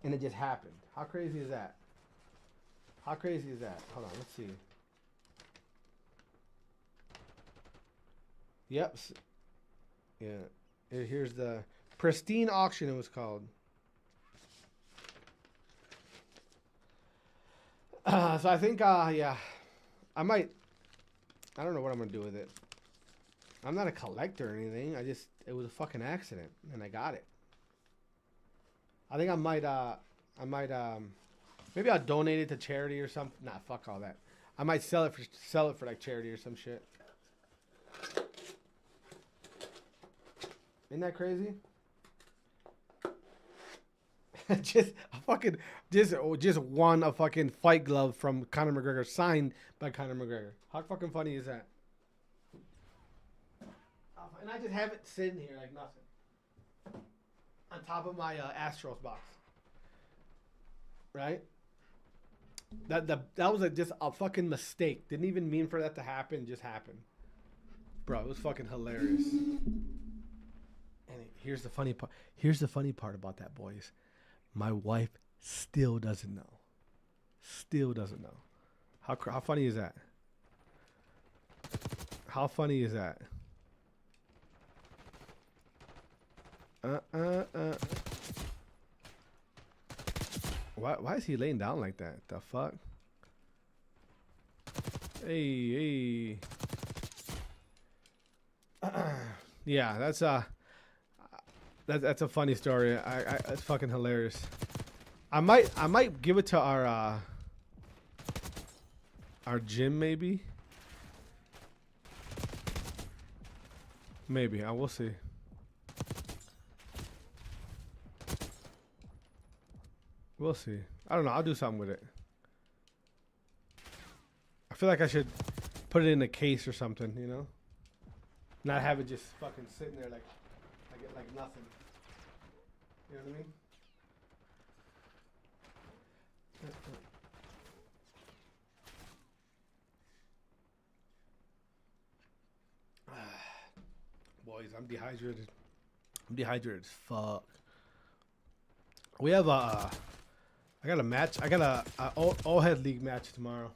and it just happened. How crazy is that? How crazy is that? Hold on, let's see. Yep. Yeah. Here's the pristine auction. It was called. So I think, yeah, I don't know what I'm gonna do with it. I'm not a collector or anything. It was a fucking accident, and I got it. I think I might, maybe I'll donate it to charity or something. Nah, fuck all that. I might sell it for like charity or some shit. Isn't that crazy? just won a fucking fight glove from Conor McGregor, signed by Conor McGregor. How fucking funny is that? And I just have it sitting here like nothing. On top of my Astros box. Right? That was just a fucking mistake. Didn't even mean for that to happen. Just happened. Bro, it was fucking hilarious. And here's the funny part. Here's the funny part about that, boys. My wife still doesn't know. Still doesn't know. How funny is that? How funny is that? Why is he laying down like that? The fuck? Hey. Yeah, that's a funny story. It's fucking hilarious. I might give it to our gym maybe. Maybe I will see. We'll see. I don't know. I'll do something with it. I feel like I should put it in a case or something, you know? Not have it just fucking sitting there like nothing. You know what I mean? Boys, I'm dehydrated. I'm dehydrated as fuck. We have I got a match. I got a all-head league match tomorrow.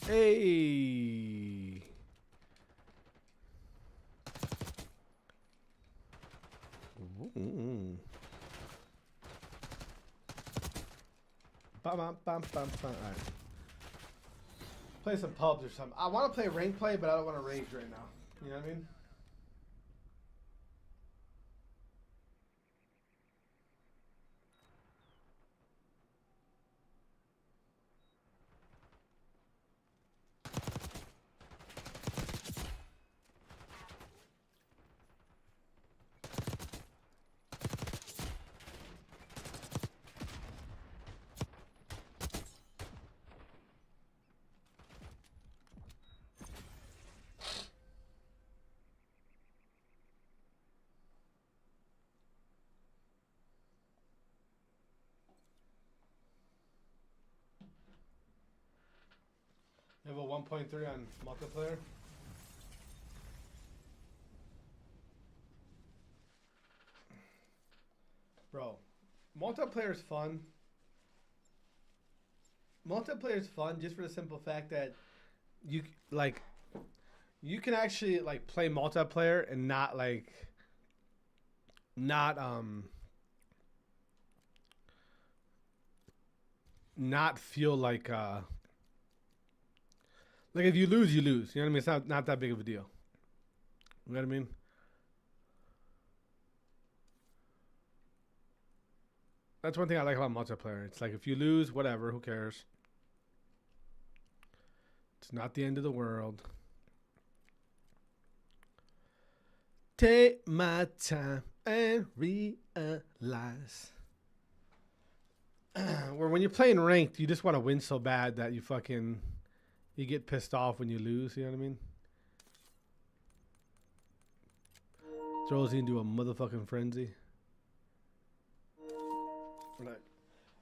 Hey. All right. Play some pubs or something. I want to play rank play, but I don't want to rage right now. You know what I mean? Level 1.3 on multiplayer. Bro, multiplayer is fun. Multiplayer is fun just for the simple fact that you can actually like play multiplayer and not feel like Like if you lose, you lose. You know what I mean? It's not that big of a deal. You know what I mean? That's one thing I like about multiplayer. It's like if you lose, whatever, who cares? It's not the end of the world. Take my time and realize. Where when you're playing ranked, you just want to win so bad that you get pissed off when you lose. You know what I mean? Throws you into a motherfucking frenzy. Right.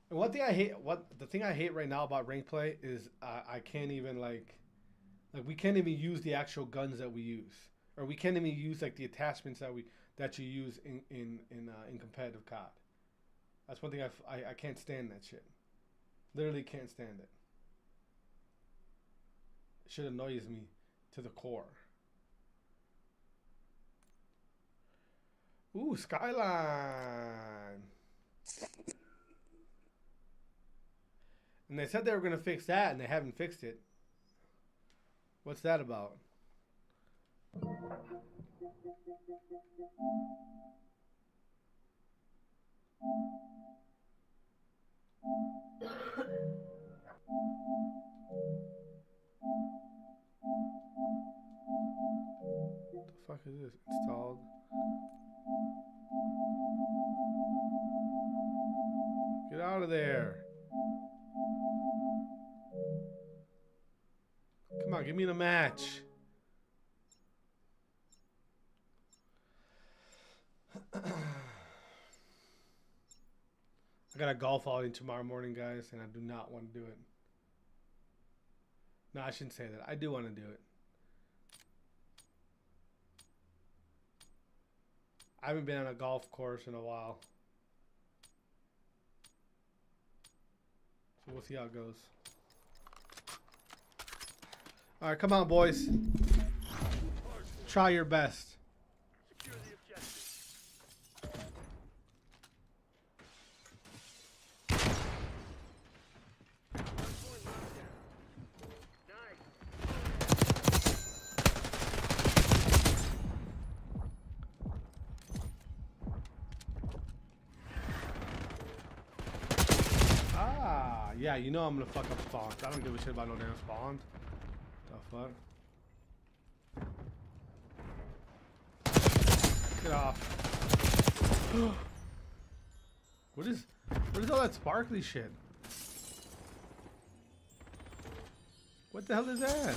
And one thing I hate, the thing I hate right now about ranked play is I can't even like we can't even use the actual guns that we use, or we can't even use like the attachments that you use in competitive COD. That's one thing I can't stand that shit. Literally can't stand it. Shit annoys me to the core. Ooh, Skyline. And they said they were going to fix that, and they haven't fixed it. What's that about? What the fuck is this? Installed. Get out of there. Come on, give me the match. I got a golf outing tomorrow morning, guys, and I do not want to do it. No, I shouldn't say that. I do want to do it. I haven't been on a golf course in a while. So we'll see how it goes. All right, come on, boys. Try your best. Yeah, you know I'm gonna fuck up spawn. I don't give a shit about no damn spawn. The fuck? Get off. What is all that sparkly shit? What the hell is that?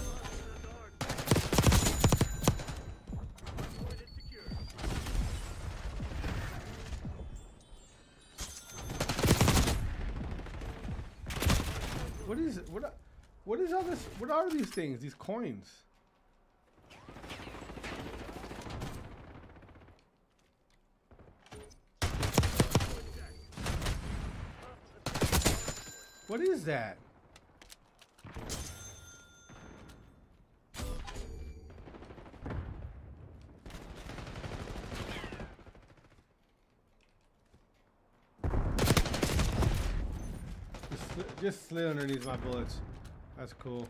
What is all this? What are these things? These coins? What is that? Just slid underneath my bullets. That's cool.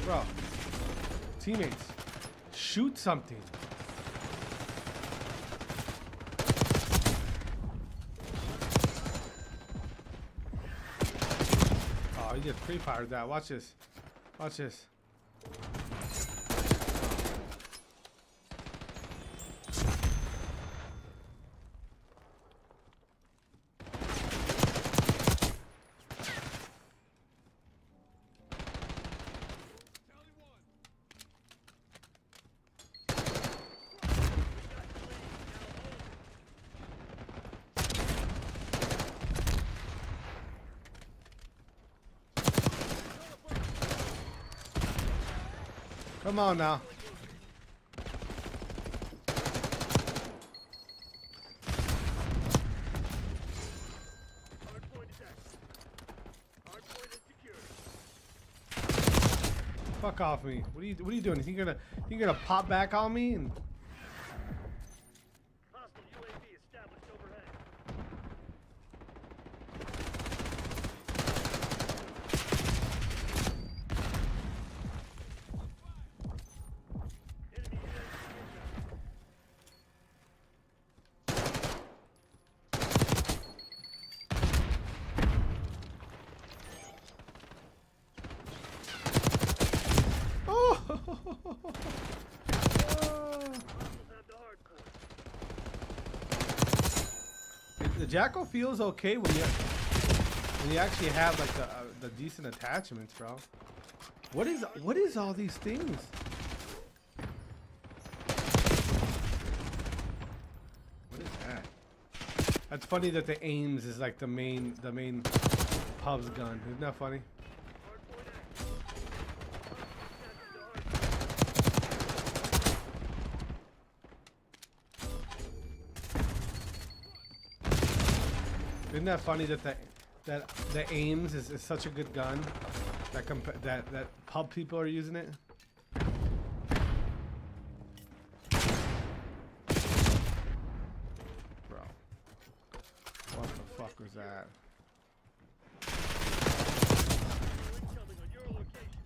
Bro, teammates, shoot something. Oh, you just pre-fired that. Watch this. Watch this. Come on now. Fuck off me. What are you doing? You gonna pop back on me? And Hostile UAV established overhead. Enemy UAV oh! Hostiles have the hard point. The Jackal feels okay when you actually have like the decent attachments, bro. What is all these things? What is that? That's funny that the aims is like the main pub's gun. Isn't that funny? Hard point active. Capture the hard point. Isn't that funny that the aims is such a good gun that pub people are using it? Bro, what the fuck was that? Incoming on your location.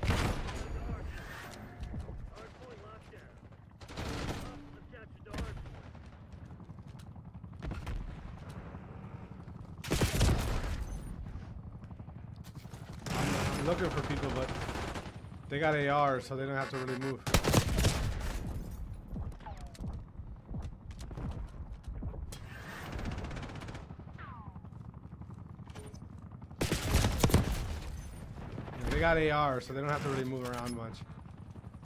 Capture the hard point. Hard point locked down. Hostiles have captured the hard point. I'm looking for people, but they got AR, so they don't have to really move. Yeah, they got AR, so they don't have to really move around much.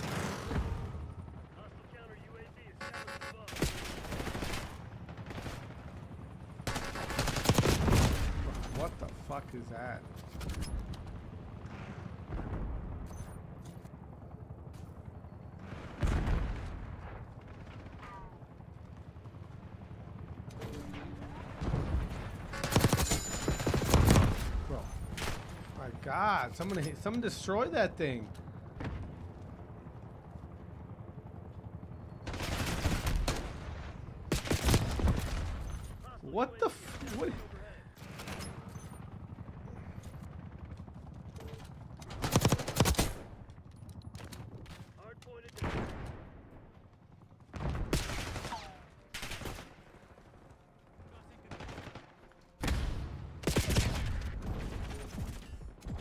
Hostile counter UAV established above. What the fuck is that? Bro, my God! Someone destroy that thing. What the what? Hard point advanced.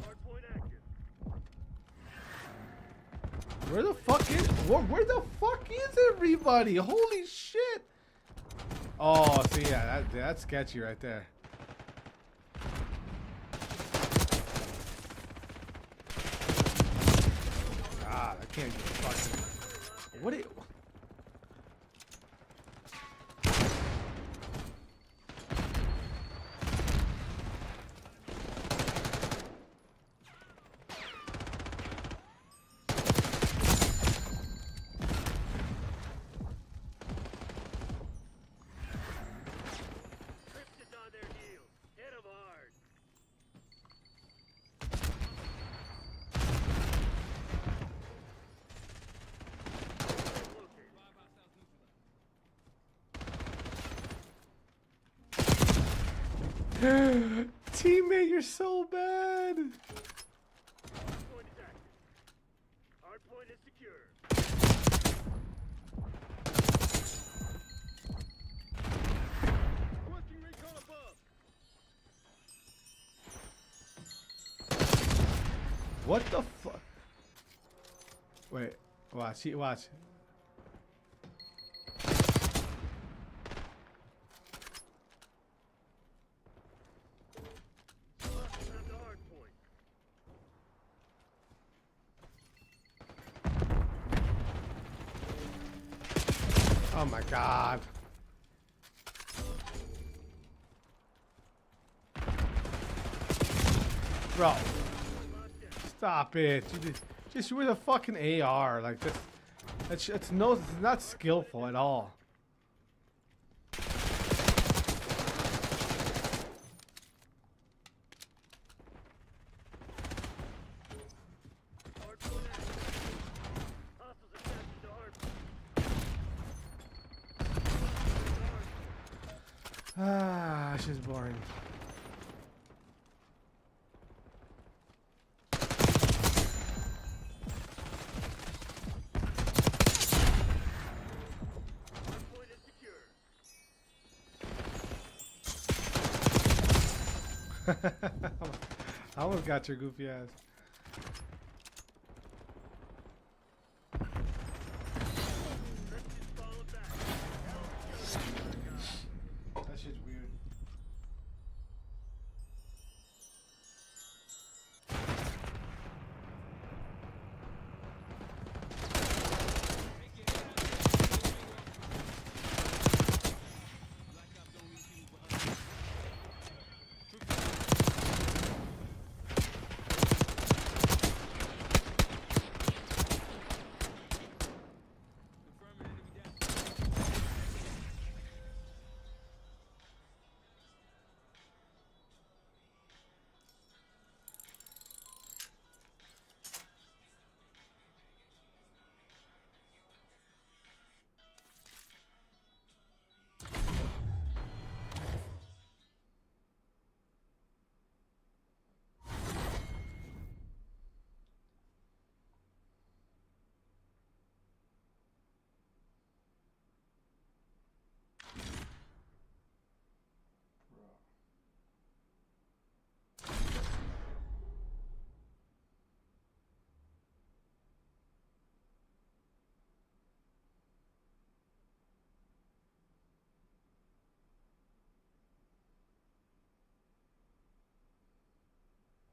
Hard point active. Where the fuck is where the fuck is everybody? Holy shit! Oh, see, yeah, that's sketchy right there. God, I can't get fucking. What? Trips is on their heels. Hit 'em hard. Teammate, you're so bad. Hard point is active. Hard point is secure. Requesting recon above. What the fuck? Wait, watch. Hostiles have the hard point. Oh my God. Bro, stop it. Just with a fucking AR like this. It's not skillful at all. Hardpoint active. Hostiles attached to hard. Ah, she's boring. Hardpoint is secure. I almost got your goofy ass. Christian's falling back. Hell of a show. That shit's weird.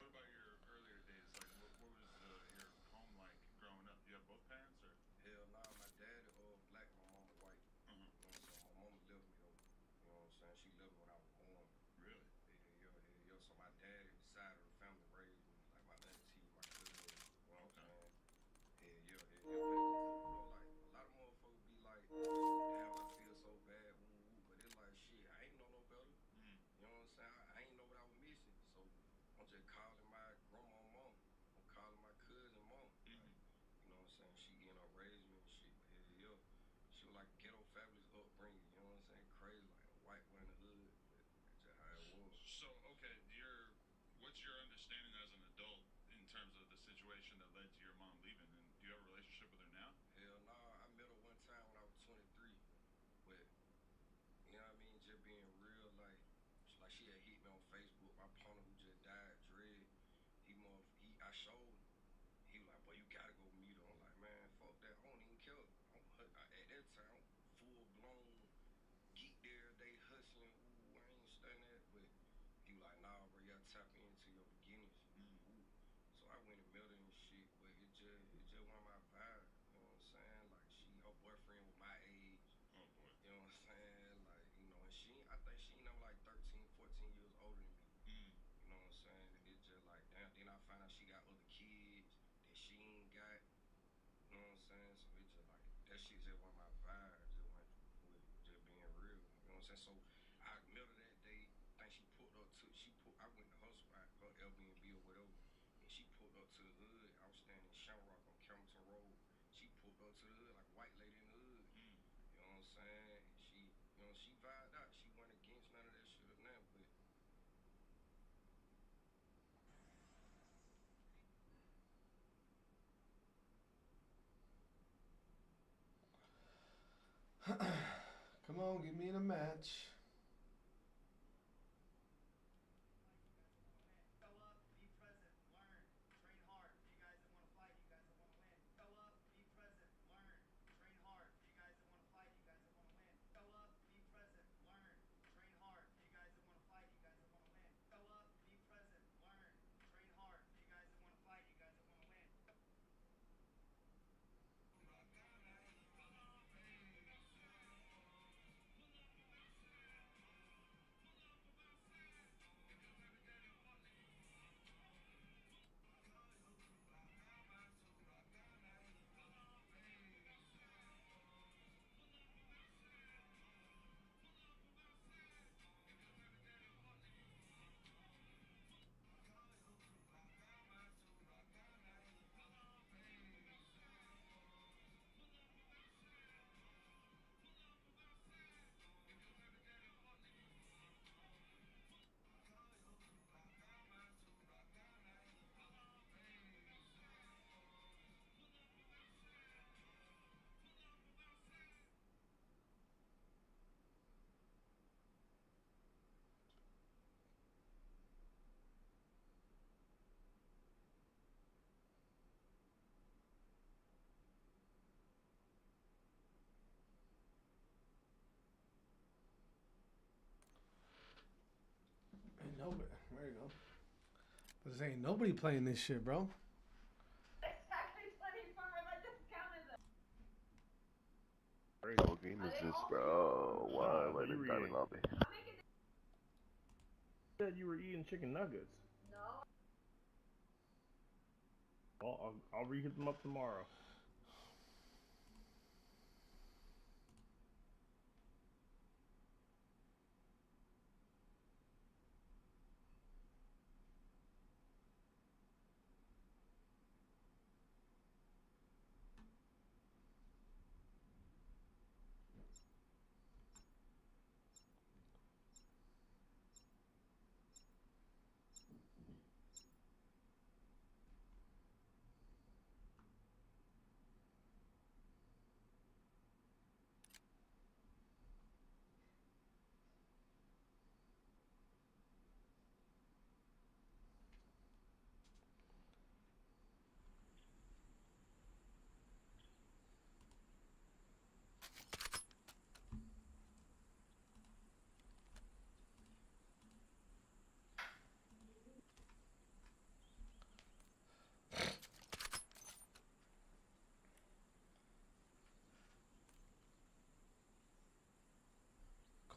What about your earlier days? Like, what was your home like growing up? Do you have both parents, or? Hell nah, my dad black, my mama white. Uh-huh. You know what I'm saying? My mama left me though. You know what I'm saying? She left me when I was born. Really? Yeah. So my dad side of the family raised me, like my auntie, my cousin. You know what I'm saying? Yeah. But it was cool though. Like a lot of motherfuckers be like, damn, I feel so bad, woo. But it's like shit, I ain't know no better. Mm. You know what I'm saying? I ain't know what I was missing. So I'm just calling my grandma mom. I'm calling my cousin mom. Mm-hmm. You know what I'm saying? She getting up raised me and shit. But yeah. She was like ghetto fabulous upbringing, you know what I'm saying? Crazy, like a white one in the hood. But that's just how it was. So, okay, what's your understanding as an adult in terms of the situation that led to your mom leaving? And do you have a relationship with her now? Hell nah, I met her one time when I was 23. But you know what I mean? Just being real, like she had hit me on Facebook. My partner who just died, Dread, I showed him. He was like, boy, you gotta go meet her. I'm like, man, fuck that. I don't even care. At that time, full blown geek there, they hustling. Ooh, I ain't studying that. But he was like, nah, bro, you gotta tap into your beginnings. Ooh. So I went and met her and shit. But it just wasn't my vibe. You know what I'm saying? Like, her boyfriend was my age. Oh boy. You know what I'm saying? Like, you know, and I think she ain't never like 13, 14 years older than me. You know what I'm saying? And it just like, damn, then I find out she got other kids that she ain't got. You know what I'm saying? So it just like, that shit just wasn't my vibe. Just being real. You know what I'm saying? So I met her that day. I think I went to her spot, her Airbnb or whatever. And she pulled up to the hood. I was standing in Shamrock on Campbellton Road. She pulled up to the hood like a white lady in the hood. You know what I'm saying? She vibed out. She went against none of that shit or nothing, but Come on, get me in a match. Show up, be present, learn, train hard. For you guys that want to fight, you guys that want to win. Show up, be present, learn, train hard. For you guys that want to fight, you guys that want to win. Show up, be present, learn, train hard. For you guys that want to fight, you guys that want to win. Show up, be present, learn, train hard. For you guys that want to fight, you guys that want to win. there you go. But this ain't nobody playing this shit, bro. Exactly 25. I just counted them. What game is this, bro? Why am I in diamond lobby? You said you were eating chicken nuggets. No. Well, I'll re-hit them up tomorrow.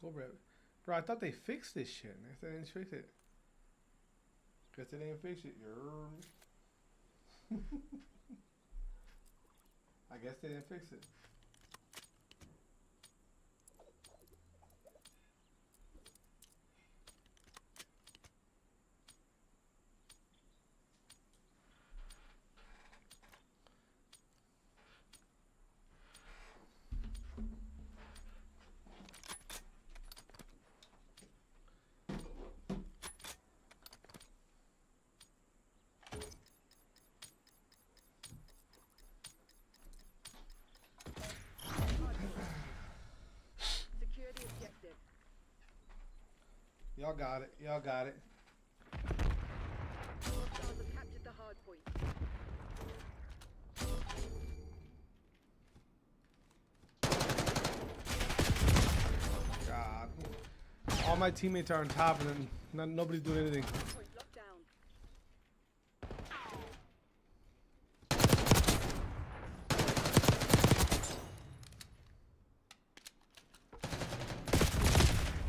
Cobra. Bro, I thought they fixed this shit. I guess they didn't fix it. Guess they didn't fix it. I guess they didn't fix it. Secure the objective. Y'all got it. Y'all got it. Hostiles have captured the hard point. God. All my teammates are on top and then nobody's doing anything. Point locked down.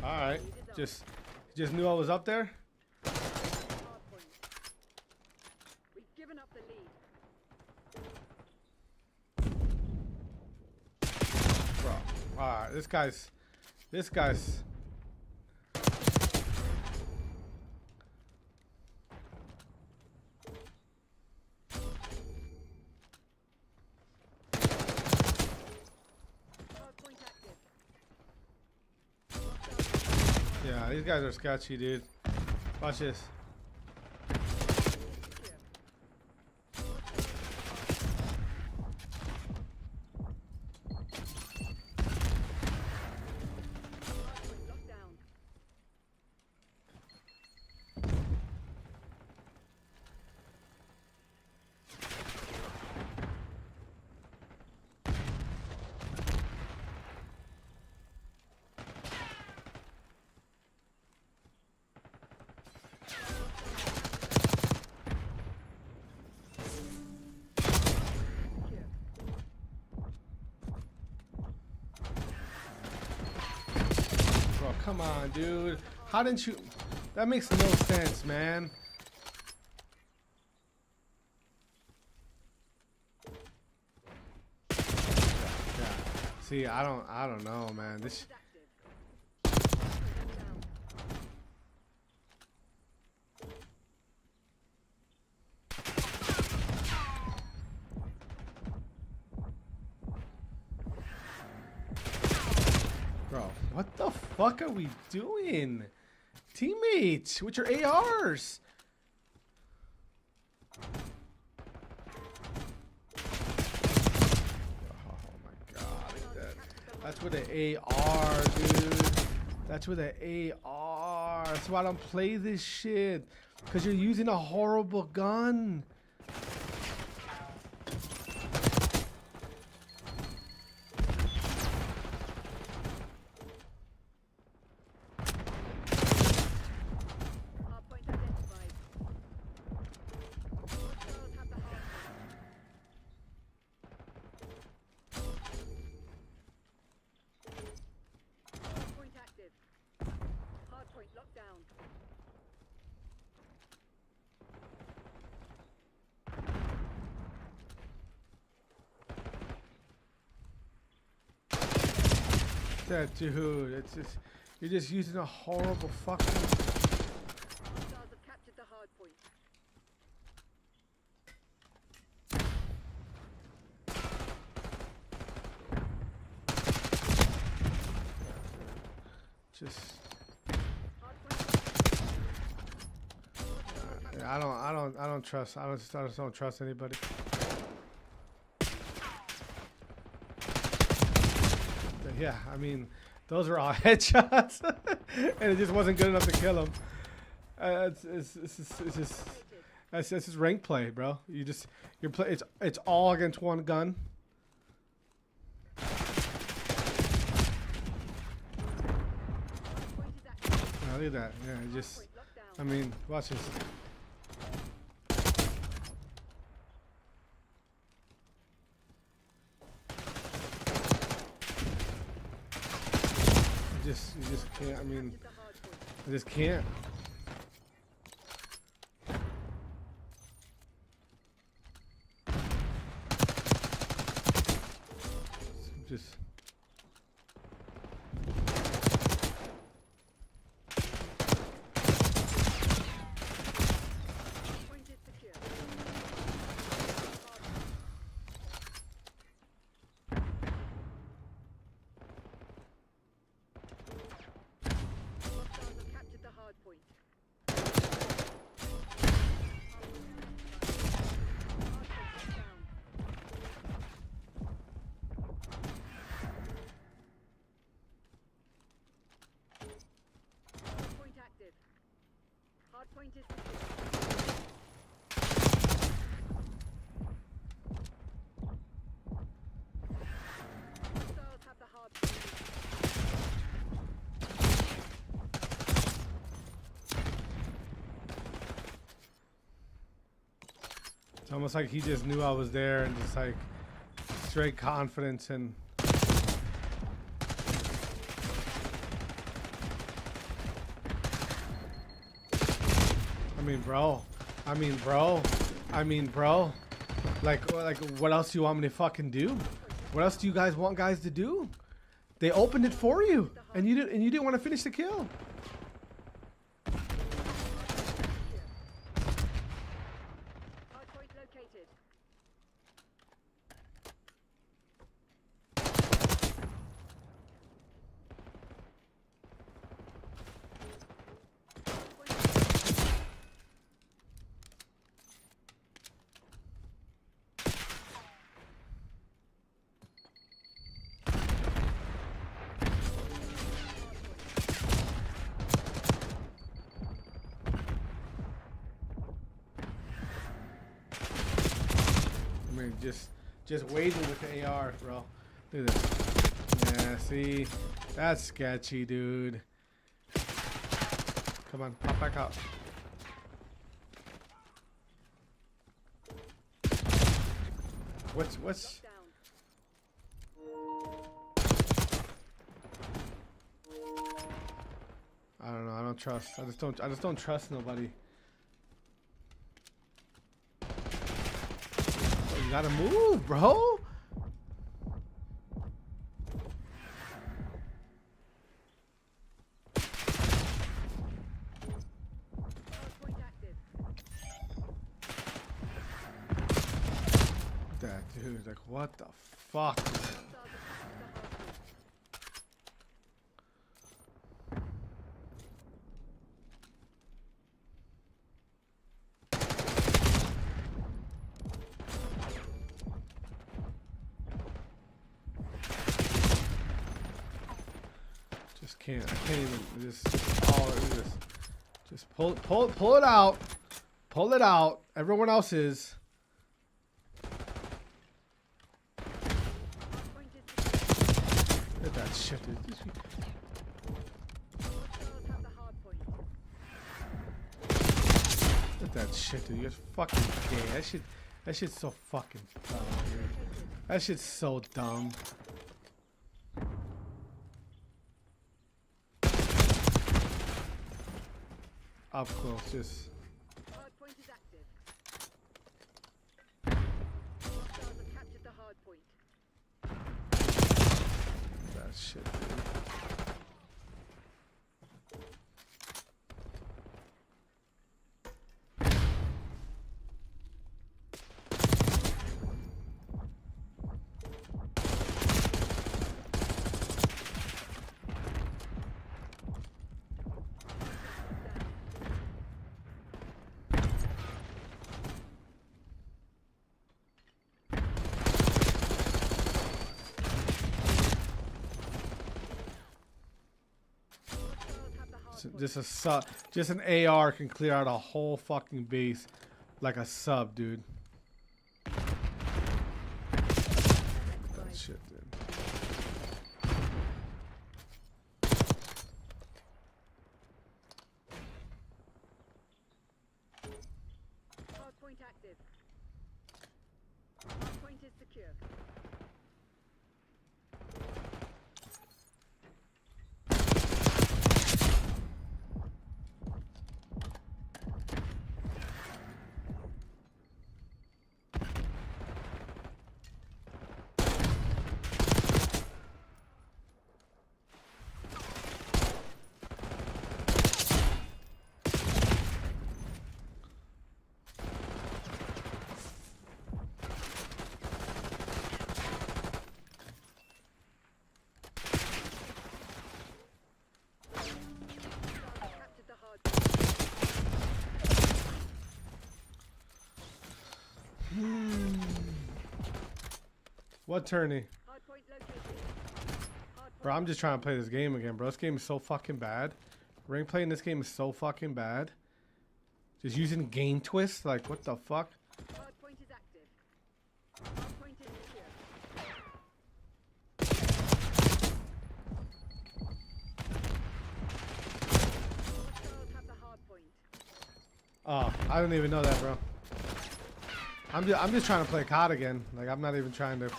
Alright. Just knew I was up there? Hard point. We've given up the lead. Bro. Alright, this guy's Hard point active. yeah, these guys are sketchy, dude. Watch this. Secure. Hard point locked down. Secure. Bro, come on, dude. How didn't you? That makes no sense, man. Yeah. See, I don't know, man. This. Point active. Point down. Bro, what the fuck are we doing? Teammates, with your ARs. Oh my god. That's with the AR, dude. That's with the AR. That's why I don't play this shit. Because you're using a horrible gun. Hard point identified. That dude, it's just you're just using a horrible fucking. Hostiles have captured the hard point. Just Hard point. I don't trust. I just don't trust anybody. But yeah, I mean, those were all headshots, and it just wasn't good enough to kill him. It's just rank play, bro. You're play. It's all against one gun. Point is active. Oh, look at that. Yeah, it just. Point locked down. I mean, watch this. You just can't. I mean, Captured the hard point. I just can't. Just. Point is secure. Hostiles have captured the hard point. Hard point down. Hard point active. Hard point is secure. Hostiles have the hard point. It's almost like he just knew I was there and just like straight confidence and. I mean, bro. Like, what else do you want me to fucking do? What else do you guys want guys to do? They opened it for you, and you didn't want to finish the kill. Hard point located. I mean, just waiting with the AR, bro. Look at this. Yeah, see, that's sketchy, dude. Come on, pop back out. What's? Down. I don't know. I don't trust. I just don't trust nobody. Oh, you gotta move, bro. Hard point active. That dude, like, what the fuck? Hostiles have captured the hard point. Just can't. I can't even. Just all it is. Just pull it out. Pull it out. Everyone else is. Hard point is secure. Look at that shit, dude. Hostiles have the hard point. Look at that shit, dude. You're fucking gay. That shit's so fucking dumb, dude. That shit's so dumb. Up close, just. Hard point is active. Hostiles have captured the hard point. That shit, dude. Just a sub, just an AR can clear out a whole fucking base like a sub, dude. That shit, dude. Hardpoint active. Hardpoint is secure. Captured the hard. What tourney? Hardpoint located. Hardpoint. Bro, I'm just trying to play this game again, bro. This game is so fucking bad. Rank play in this game is so fucking bad. Just using game twist, like what the fuck? Hardpoint is active. Hardpoint is secure. Hostiles have the hardpoint. Oh, I didn't even know that, bro. I'm just trying to play COD again. Like I'm not even trying to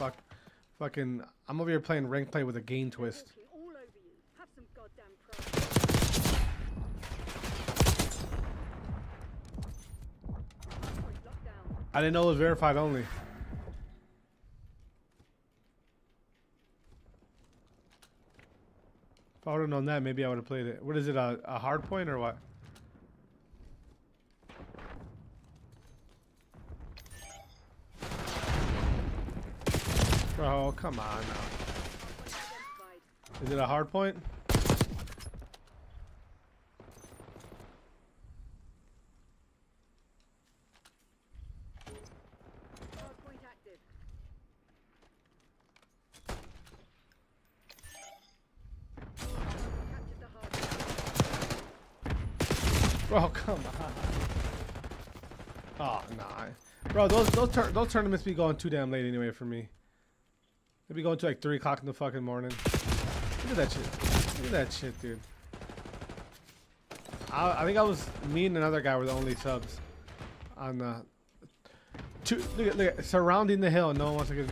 fucking. I'm over here playing rank play with a game twist. Walking all over you. Have some goddamn pride. Hardpoint locked down. I didn't know it was verified only. If I would have known that, maybe I would have played it. What is it? A hard point or what? Bro, come on now. Hardpoint identified. Is it a hard point? Hardpoint active. Captured the hardpoint. Bro, come on. Oh, nah. Bro, those tournaments be going too damn late anyway for me. They be going to like 3 o'clock in the fucking morning. Look at that shit. Look at that shit, dude. I think me and another guy were the only subs on the look at surrounding the hill. No one wants to get.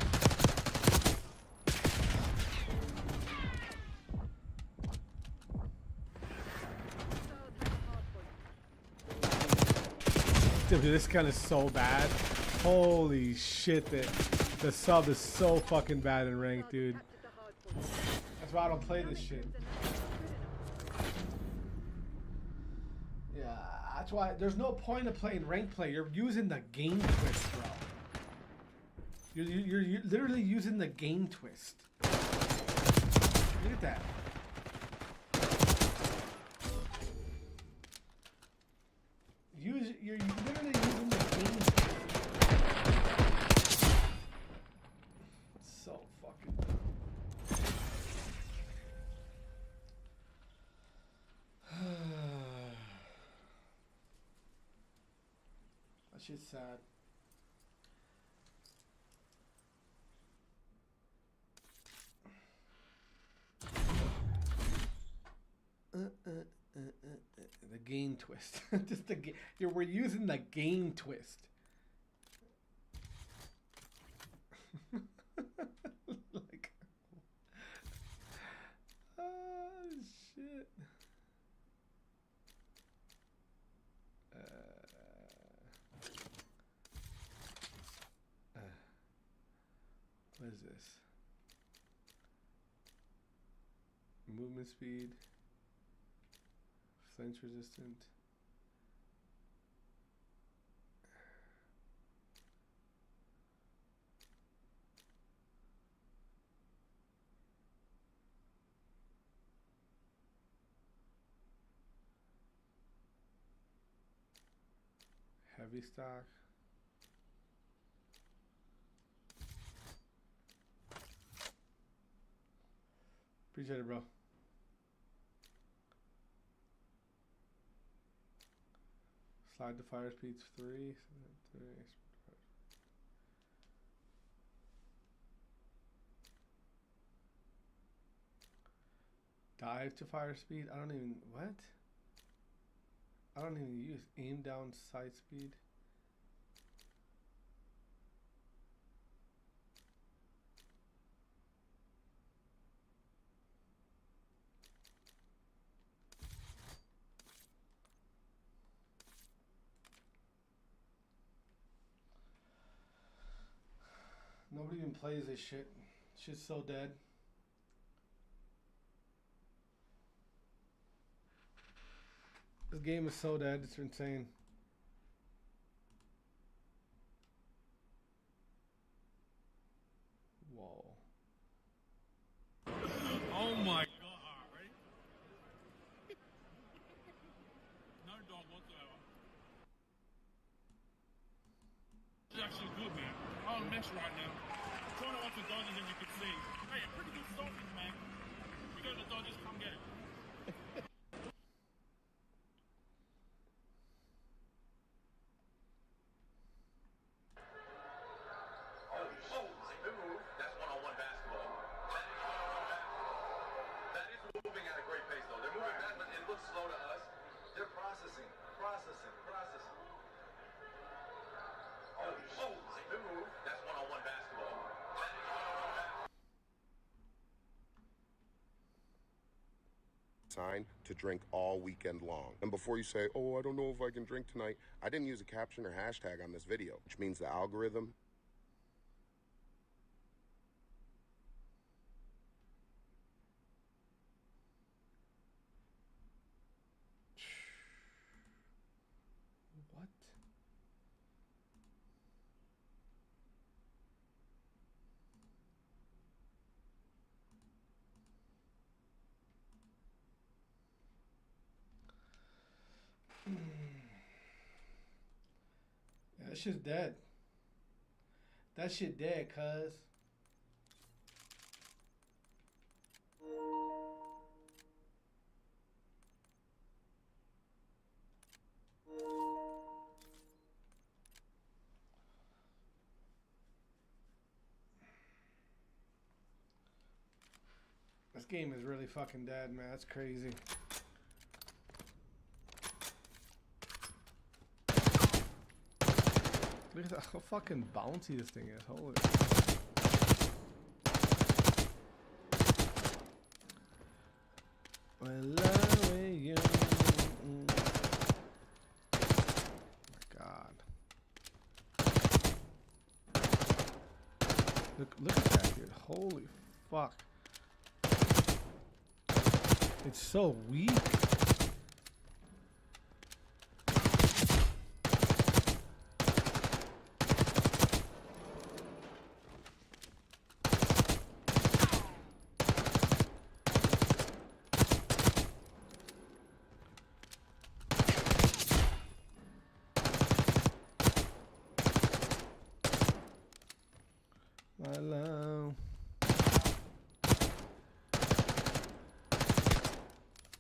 Dude, this gun is so bad. Holy shit, the sub is so fucking bad in rank, dude. That's why I don't play this shit. Yeah, that's why there's no point of playing rank play. You're using the game twist, bro. You're literally using the game twist. Look at that. You're literally using the game twist. So fucking dumb. That shit's sad. The game twist. Just the we're using the game twist. Like, oh shit. What is this? Movement speed. Flinch resistant. Heavy stock. Appreciate it, bro. Slide to fire speed 3. 3. Dive to fire speed. I don't even what? I don't even use aim down sight speed. Nobody even plays this shit. Shit's so dead. This game is so dead, it's insane. Whoa. Oh my god, right? No dog whatsoever. It's actually good, man. I don't mess right now. I'm trying to watch the Dodgers as you can see. Hey, a pretty good stoppage, man. You go to the Dodgers, come get it. To drink all weekend long. And before you say, oh, I don't know if I can drink tonight, I didn't use a caption or hashtag on this video, which means the algorithm What? Yeah, that shit's dead. That shit dead, cuz. This game is really fucking dead, man. That's crazy. Look at how fucking bouncy this thing is. Holy. Well, you. Oh my God. Look at that, dude. Holy fuck. It's so weak. Hello.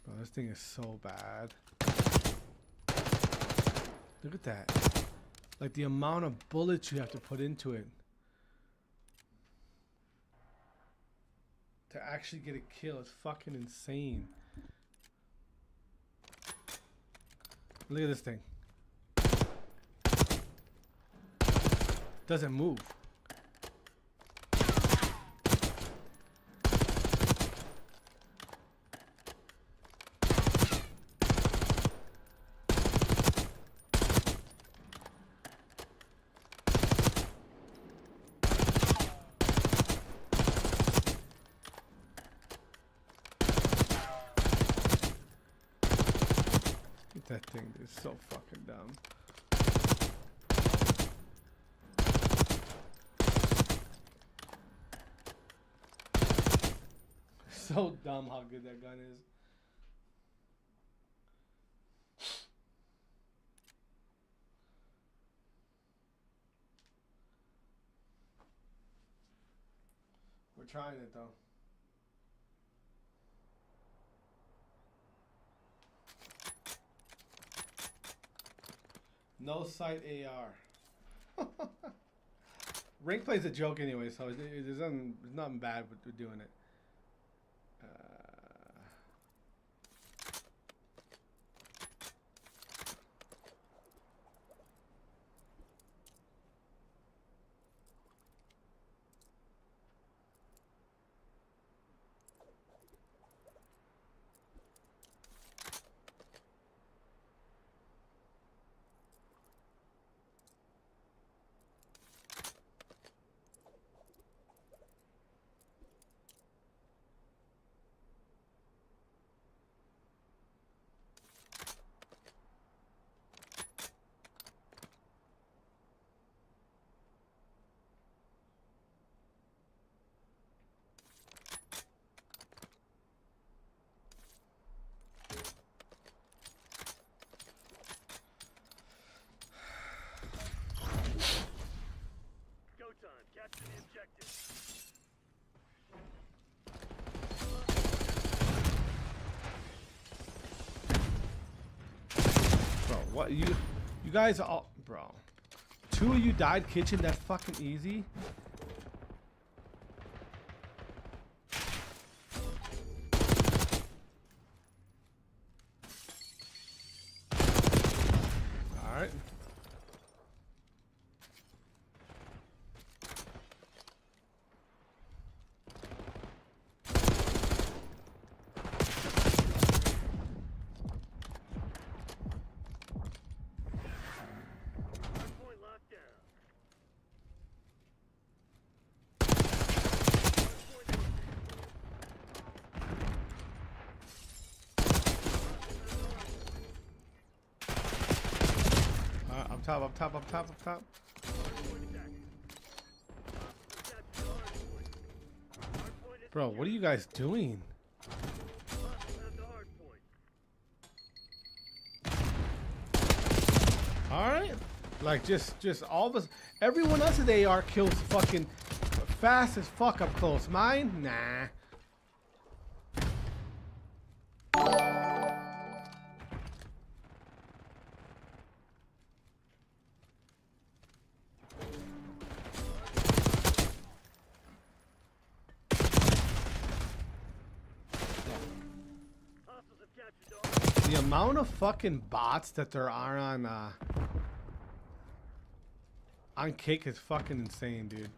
Bro, this thing is so bad. Look at that. Like the amount of bullets you have to put into it to actually get a kill is fucking insane. Look at this thing. Doesn't move. That thing is so fucking dumb. So dumb how good that gun is. We're trying it though. No sight AR. Rank play's a joke anyway, so there's nothing bad with doing it. Go time. Capture the objective. Bro, what you guys all, bro. 2 of you died kitchen that fucking easy. All right. Hardpoint locked down. Up top, up top, up top, up top. Bro, what are you guys doing? Alright. Like just all of us, everyone else at AR kills fucking fast as fuck up close. Mine? Nah. The amount of fucking bots that there are on Kick is fucking insane, dude.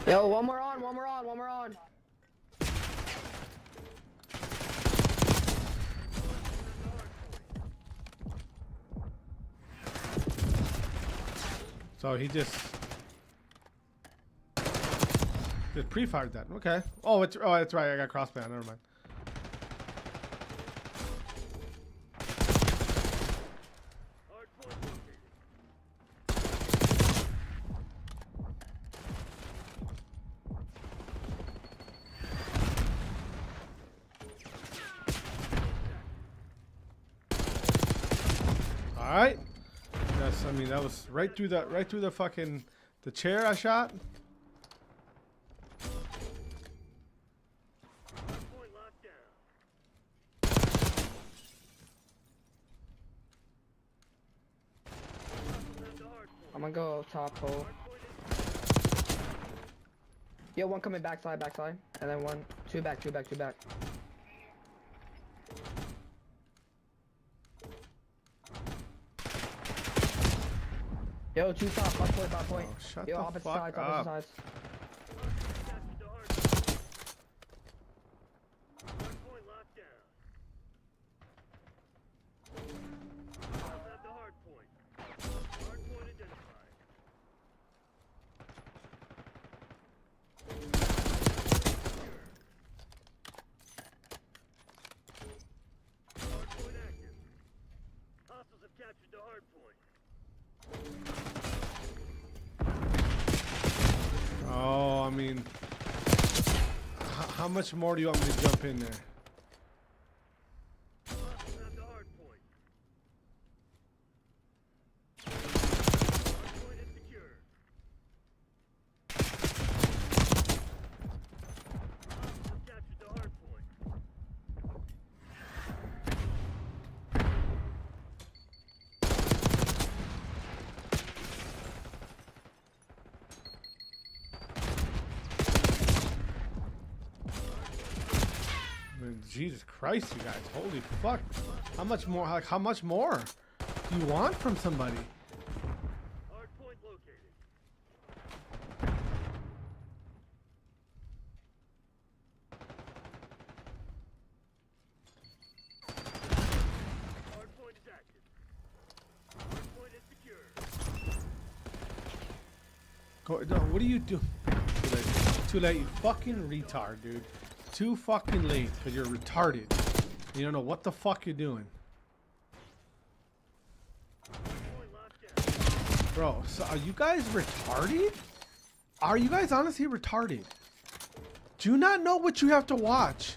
Yo, one more on, one more on, one more on. So he just pre-fired that. Okay. Oh, that's right. I got crossband. Never mind. All right. Yes, I mean that was right through the fucking the chair I shot. I'm gonna go top hole. Yo, one coming backside, and then one, two back. Yo, two top, 5 point. Oh, shut Yo, the opposite fuck sides, up. opposite sides. captured the hard point. Oh, I mean, how much more do you want me to jump in there? Hostiles have the hard point. Hard point is secure. Hostiles have captured the hard point. I mean, Jesus Christ, you guys! Holy fuck! How much more? Like, how much more do you want from somebody? Hard point located. Hard point is active. Hard point is secure. Go, no, what are you doing? Too late, you fucking retard, dude. Too fucking late, because you're retarded. You don't know what the fuck you're doing. Point locked down. Bro, so are you guys retarded? Are you guys honestly retarded? Do you not know what you have to watch?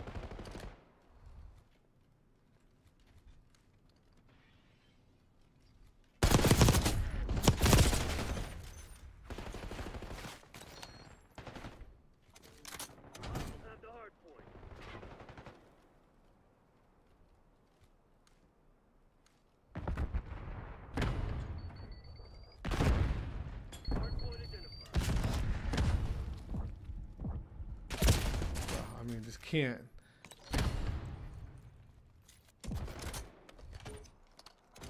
Hostiles have the hard point. Hard point identified. I mean, just can't.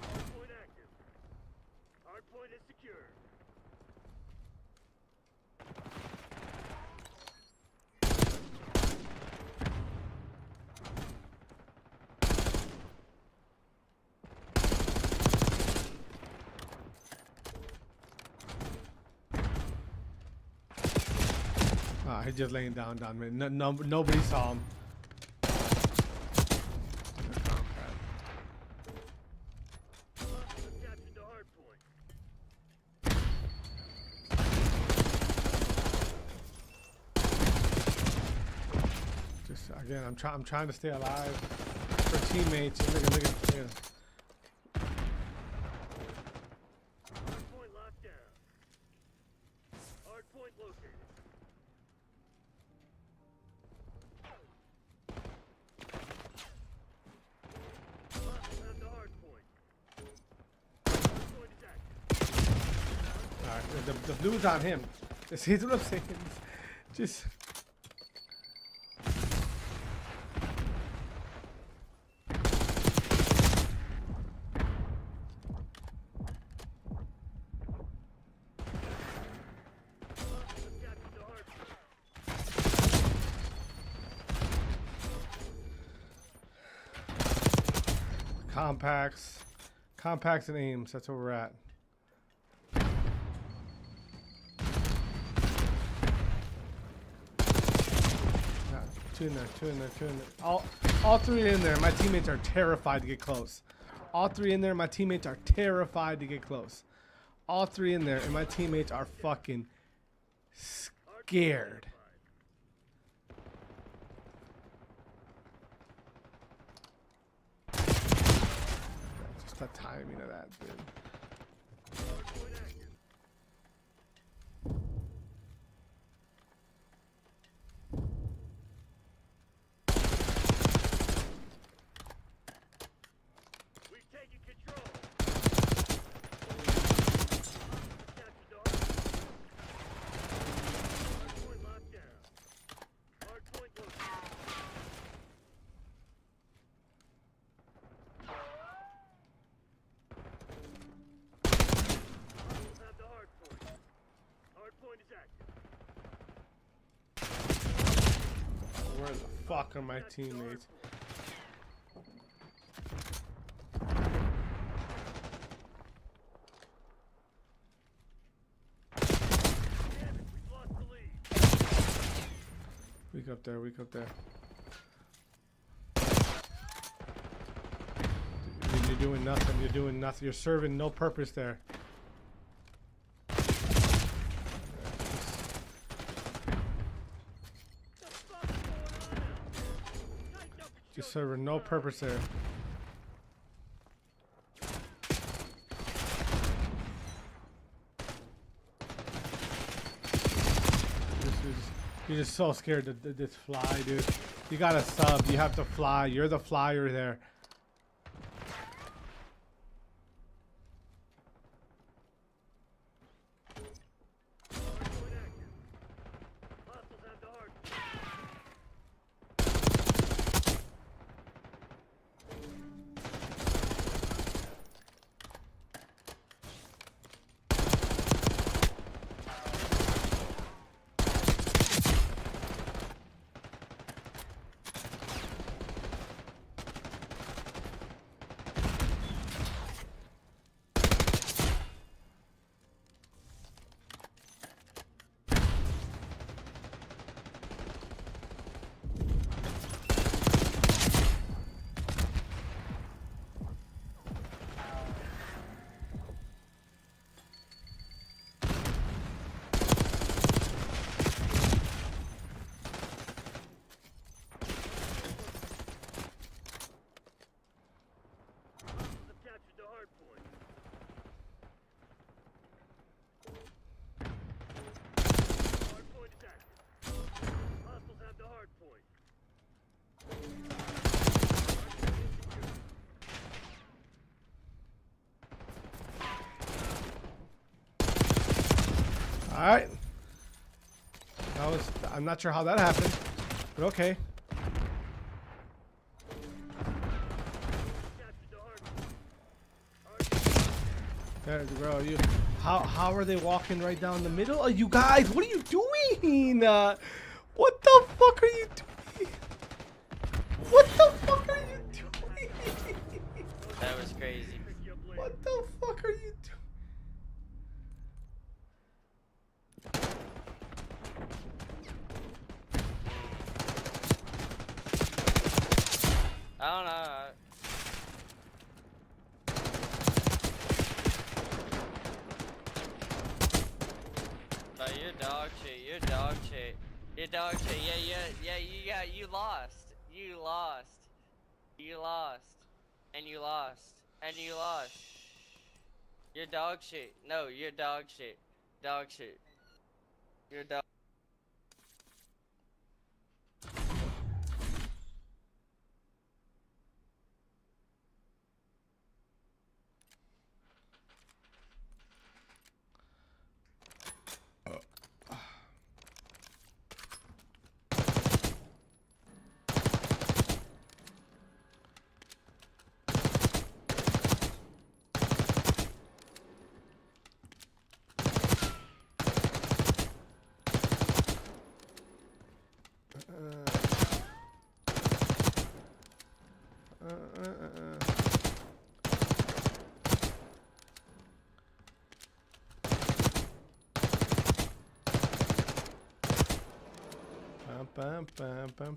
Hard point active. Hard point is secure. Ah, he's just laying down, man. Nobody saw him. Hostiles have captured the hard point. Just again, I'm trying to stay alive for teammates. Look at. Hard point locked down. Hard point located. Hostiles have the hard point. Hard point is active. All right, the blue's on him. See what I'm saying? Just. Hostiles have captured the hard point. Compacts and aims. That's where we're at. Yeah, two in there. All three in there. My teammates are terrified to get close. All three in there. My teammates are terrified to get close. All three in there, and my teammates are fucking scared. Just the timing of that, dude. Hard point active. We've taken control. Captured the hard point. Hard point locked down. Hard point located. Hostiles have the hard point. Hard point is active. Where the fuck are my teammates? Damn it, we've lost the lead. Weak up there. doing nothing. You're doing nothing. You're serving no purpose there. Just serving no purpose there. You're just so scared to this fly, dude. You gotta sub. You have to fly. You're the flyer there. Alright. I'm not sure how that happened, but okay. There, bro, how are they walking right down the middle? You guys, what are you doing? What the fuck are you doing? What the fuck are you doing? That was crazy. What the fuck are you doing? I don't know. No, you're dog shit. You're dog shit. You're dog shit. Yeah. You lost. You lost. You lost. And you lost. And you lost. You're dog shit. No, you're dog shit. Dog shit. You're dog. Bum, bum, bum, bum.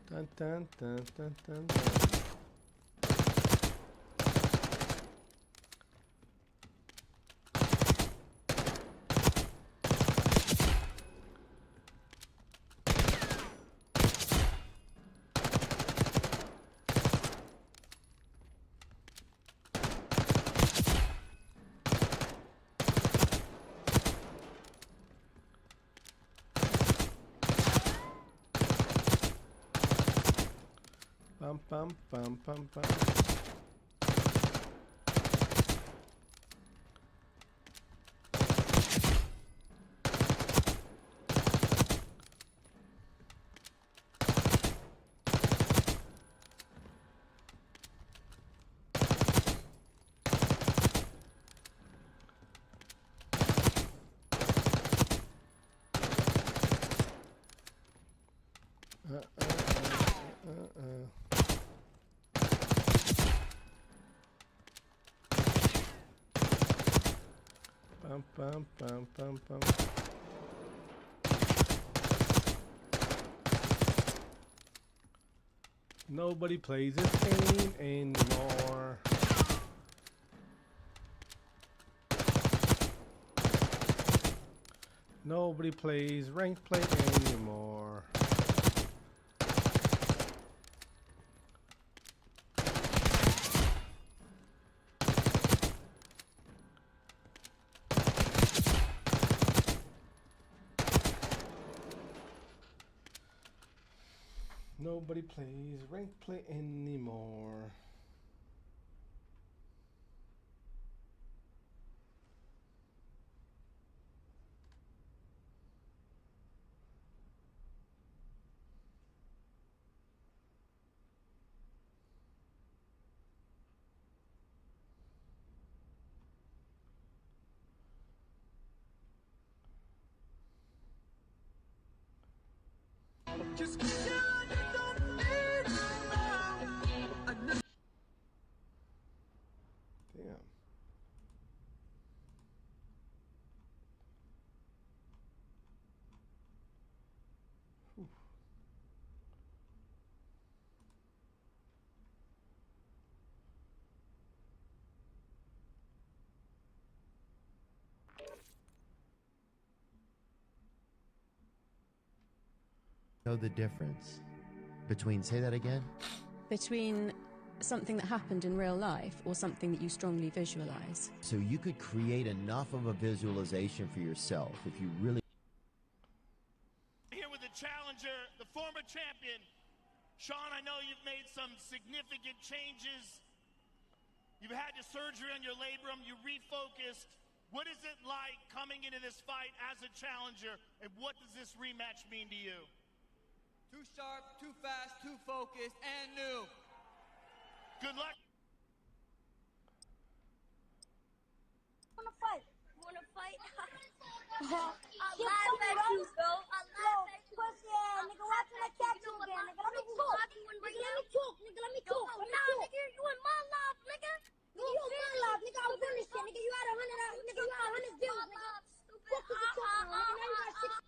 Dun, dun, dun, dun, dun. Bum, bum, bum, bum. Bum, bum, bum, bum, bum. Nobody plays this game anymore. Nobody plays ranked play anymore. Nobody plays ranked play anymore. Just keep on, you don't need now. Damn. Whew. Know the difference between, say that again? Between something that happened in real life or something that you strongly visualize. So you could create enough of a visualization for yourself if you really... Here with the challenger, the former champion. Sean, I know you've made some significant changes. You've had your surgery on your labrum, you refocused. What is it like coming into this fight as a challenger, and what does this rematch mean to you? Too sharp, too fast, too focused, and new. Good luck. Wanna fight? Wanna fight? I'll laugh at you, bro. I'll laugh at you. Pussy ass nigga, watch when I catch you again, nigga. Let me talk. Nigga, let me talk. Nah, nigga, you in my life, nigga. You in my life, nigga. I was in this shit, nigga. You had 100, nigga. You had 100 views, nigga. Fuck is you talking about, nigga? Now you got 6.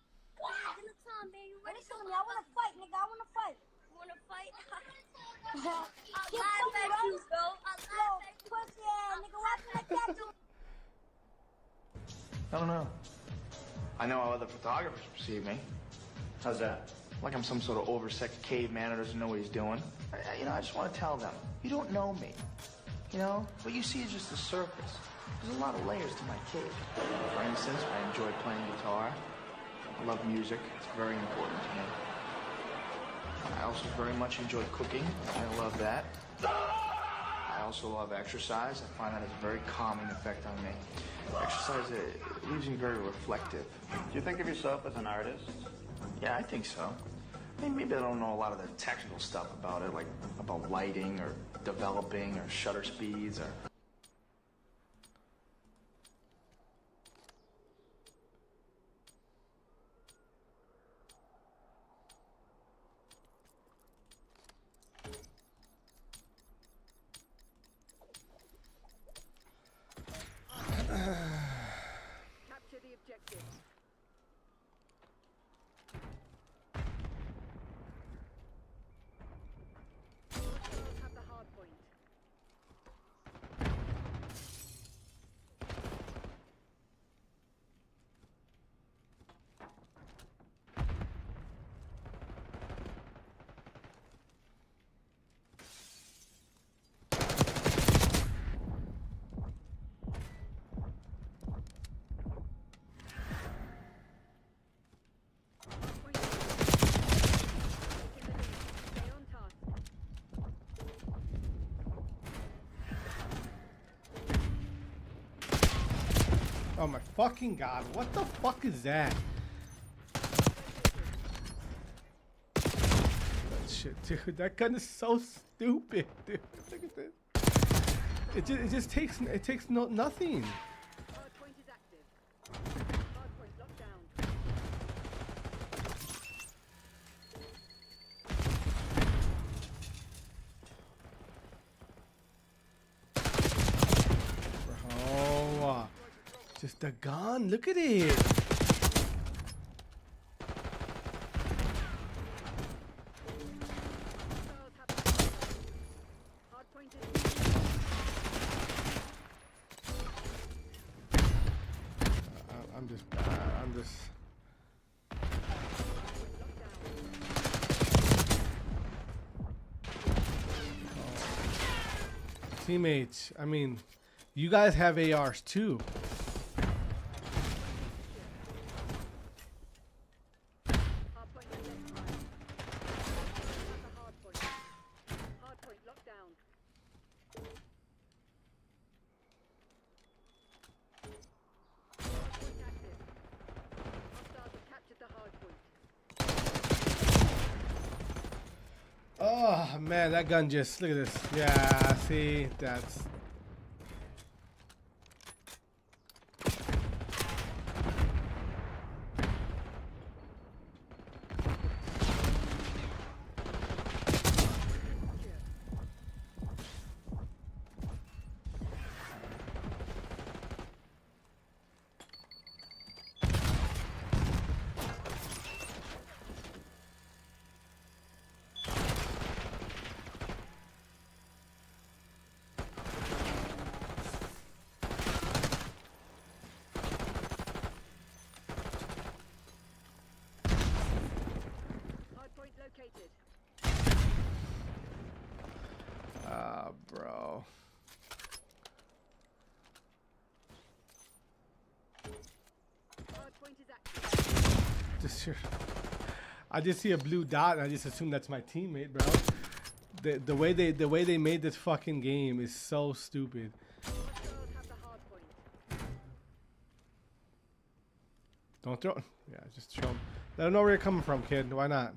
Ready, tell me, I wanna fight, nigga. I wanna fight. Wanna fight? I'll laugh at you, bro. I'll laugh at you. Pussy ass nigga, watch when I catch you. I don't know. I know how other photographers perceive me. How's that? Like I'm some sort of oversight caveman who doesn't know what he's doing. I just want to tell them, you don't know me. What you see is just the surface. There's a lot of layers to my cave. For instance, I enjoy playing guitar. I love music. It's very important to me. I also very much enjoy cooking. I love that. I also love exercise. I find that has a very calming effect on me. Exercise, it leaves me very reflective. Do you think of yourself as an artist? Yeah, I think so. I mean, maybe I don't know a lot of the technical stuff about it, like about lighting or developing or shutter speeds or... Capture the objective. Hostiles have the hard point. Stay on task. Oh my fucking god, what the fuck is that? That shit, dude, that gun is so stupid, dude. Look at this. It just takes nothing. Hard point is active. Hard point locked down. Oh, Just the gun. Look at it. I'm just. Teammates, I mean, you guys have ARs too. Oh man, that gun just, look at this. Yeah, see, that's. Bro. I just see a blue dot and I just assume that's my teammate, bro. The way they made this fucking game is so stupid. Don't throw. Yeah, just show them. Let them know where you're coming from, kid. Why not?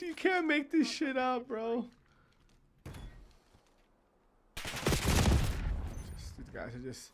You can't make this shit up, bro. These guys are just.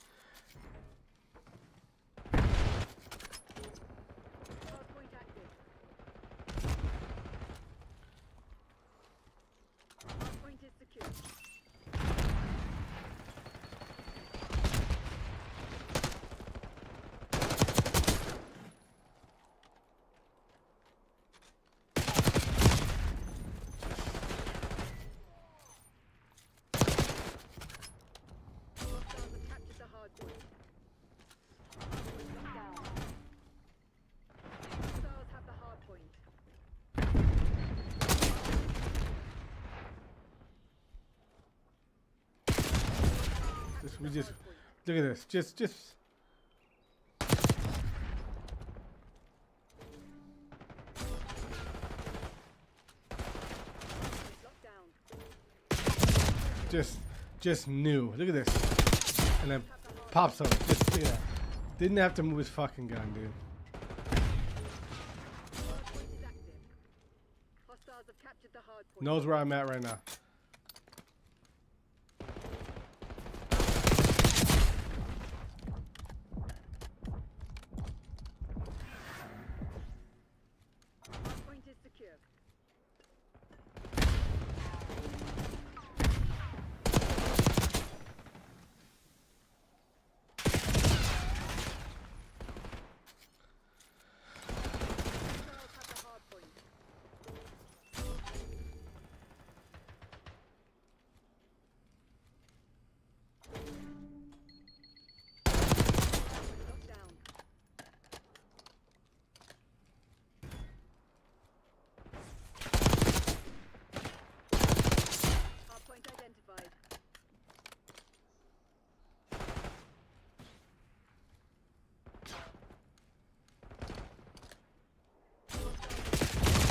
We just look at this. Just. Just knew. Look at this. And then pops up. Just see that. Didn't have to move his fucking gun, dude. Knows where I'm at right now.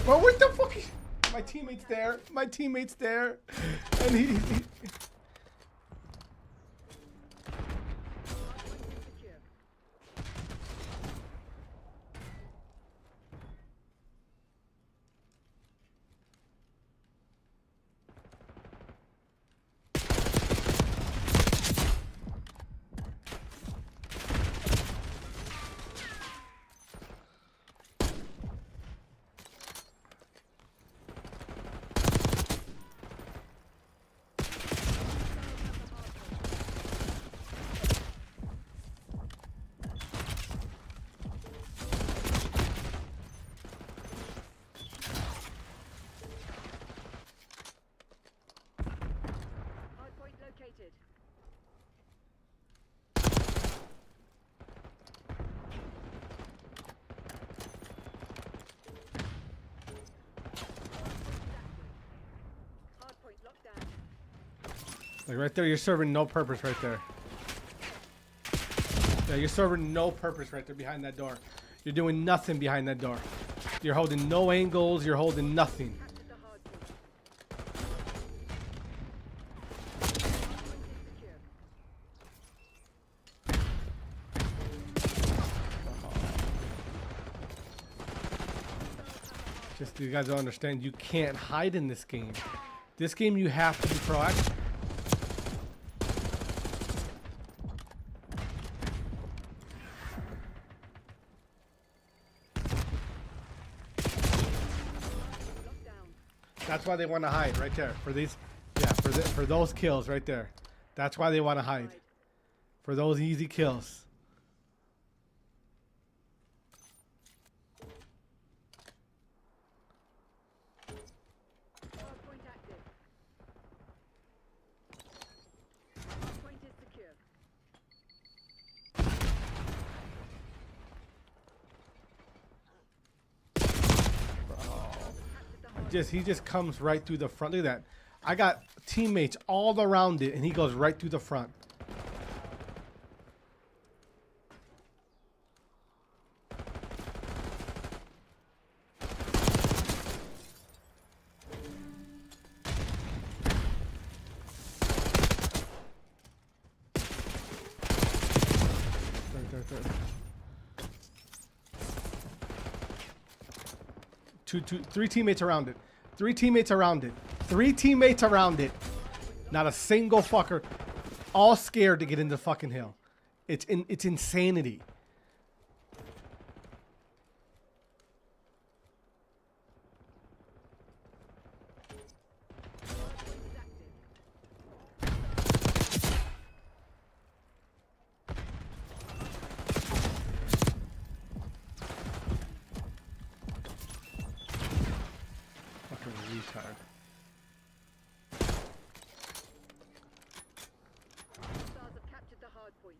Bro, what the fuck? My teammate's there. My teammate's there. And he Like right there, you're serving no purpose right there. Yeah, you're serving no purpose right there behind that door. You're doing nothing behind that door. You're holding no angles. You're holding nothing. Just you guys don't understand. You can't hide in this game. This game you have to be proactive. That's why they want to hide right there for these. Yeah, for those kills right there. That's why they want to hide. For those easy kills. He just comes right through the front. Look at that. I got teammates all around it, and he goes right through the front. Three teammates around it. Three teammates around it. Three teammates around it. Not a single fucker. All scared to get into fucking hill. It's insanity. Retard. Stars have captured the hard point.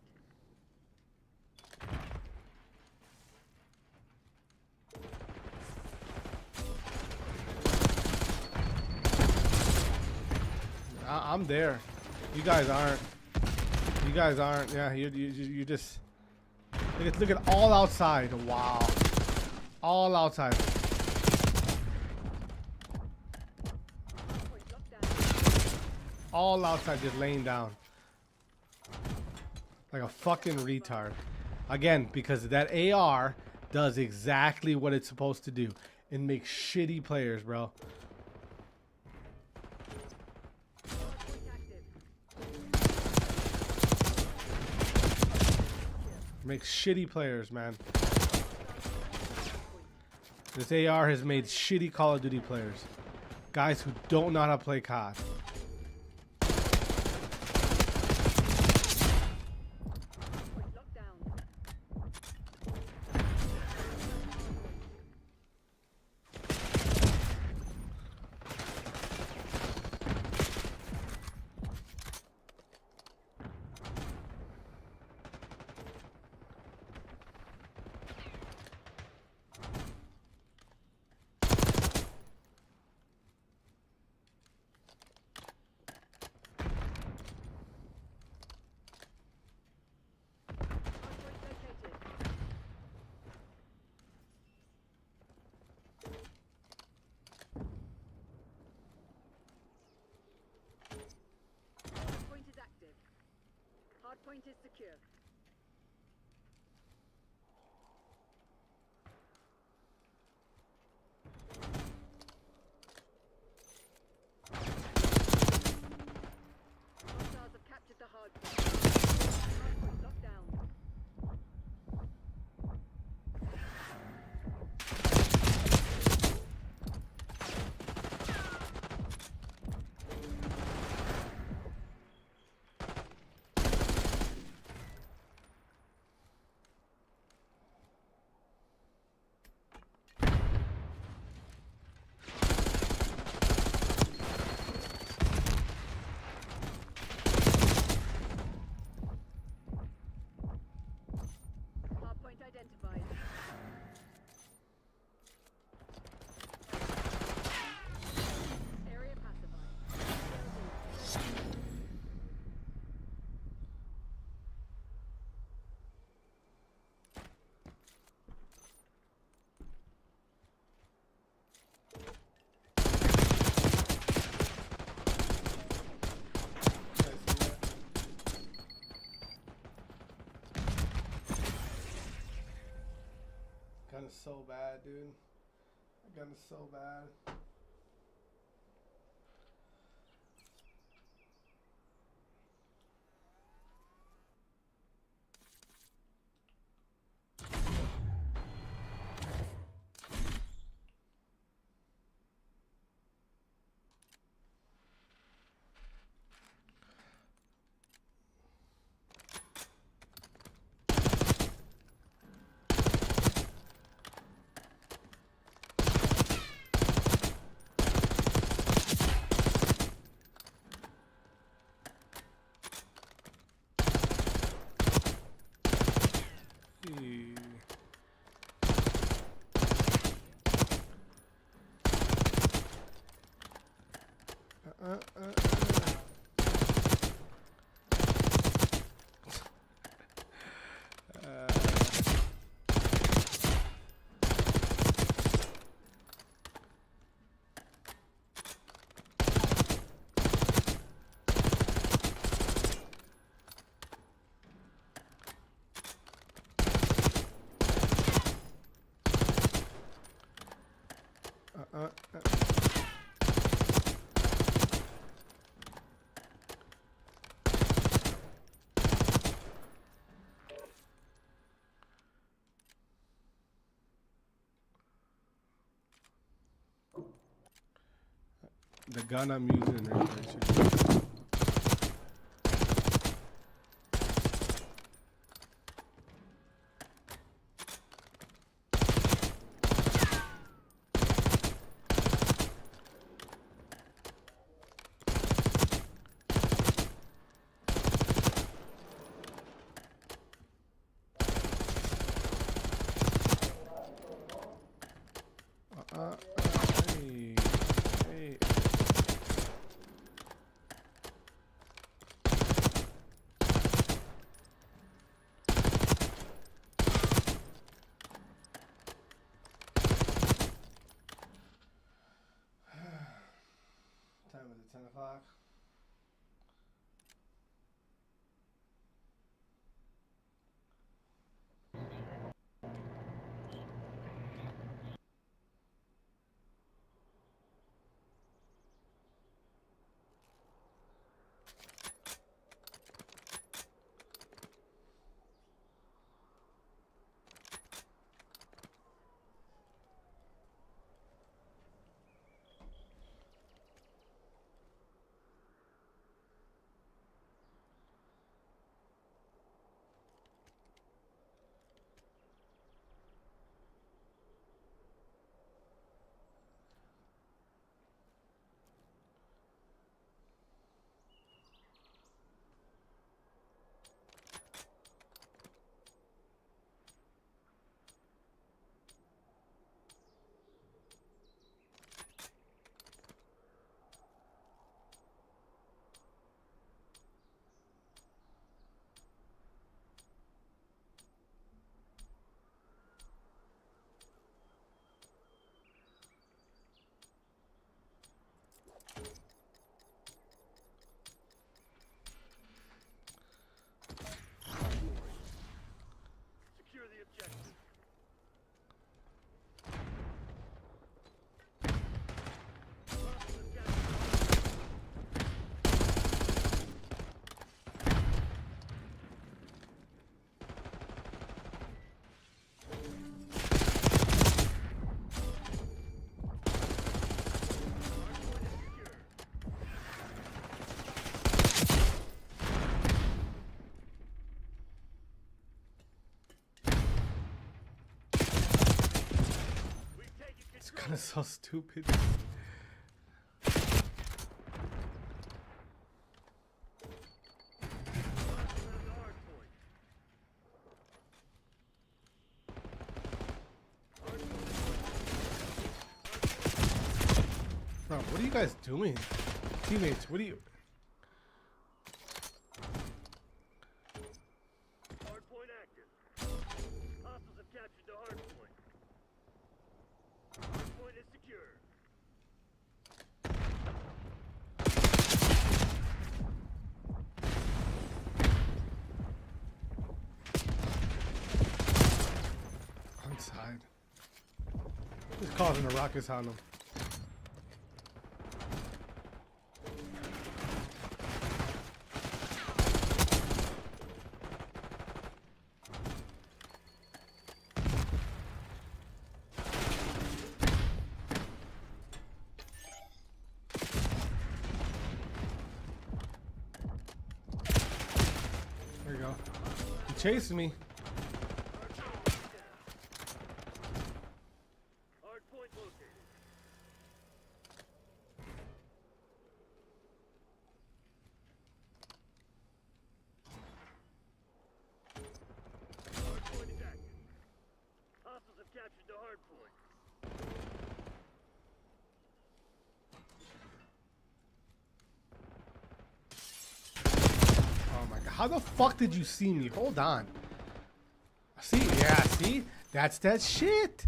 I'm there. You guys aren't. You guys aren't. Yeah, you just look at all outside. Wow, all outside. All outside, just laying down like a fucking retard. Again, because that AR does exactly what it's supposed to do. It makes shitty players, bro. Makes shitty players, man. This AR has made shitty Call of Duty players. Guys who don't know how to play COD. Hardpoint is secure. Hostiles have captured the hardpoint. Hardpoint locked down. Identified. Area pacified. gun is so bad, dude. That gun is so bad. The gun I'm using right there. Hey. Time is it 10 o'clock? Secure the objective. It's kind of so stupid. Bro, what are you guys doing? Teammates, what are you... Hardpoint active. Hostiles have captured the hardpoint. Hardpoint is secure. On side. Just causing a ruckus on them. There you go. He chasing me. How the fuck did you see me? Hold on. See? Yeah, see? That's that shit.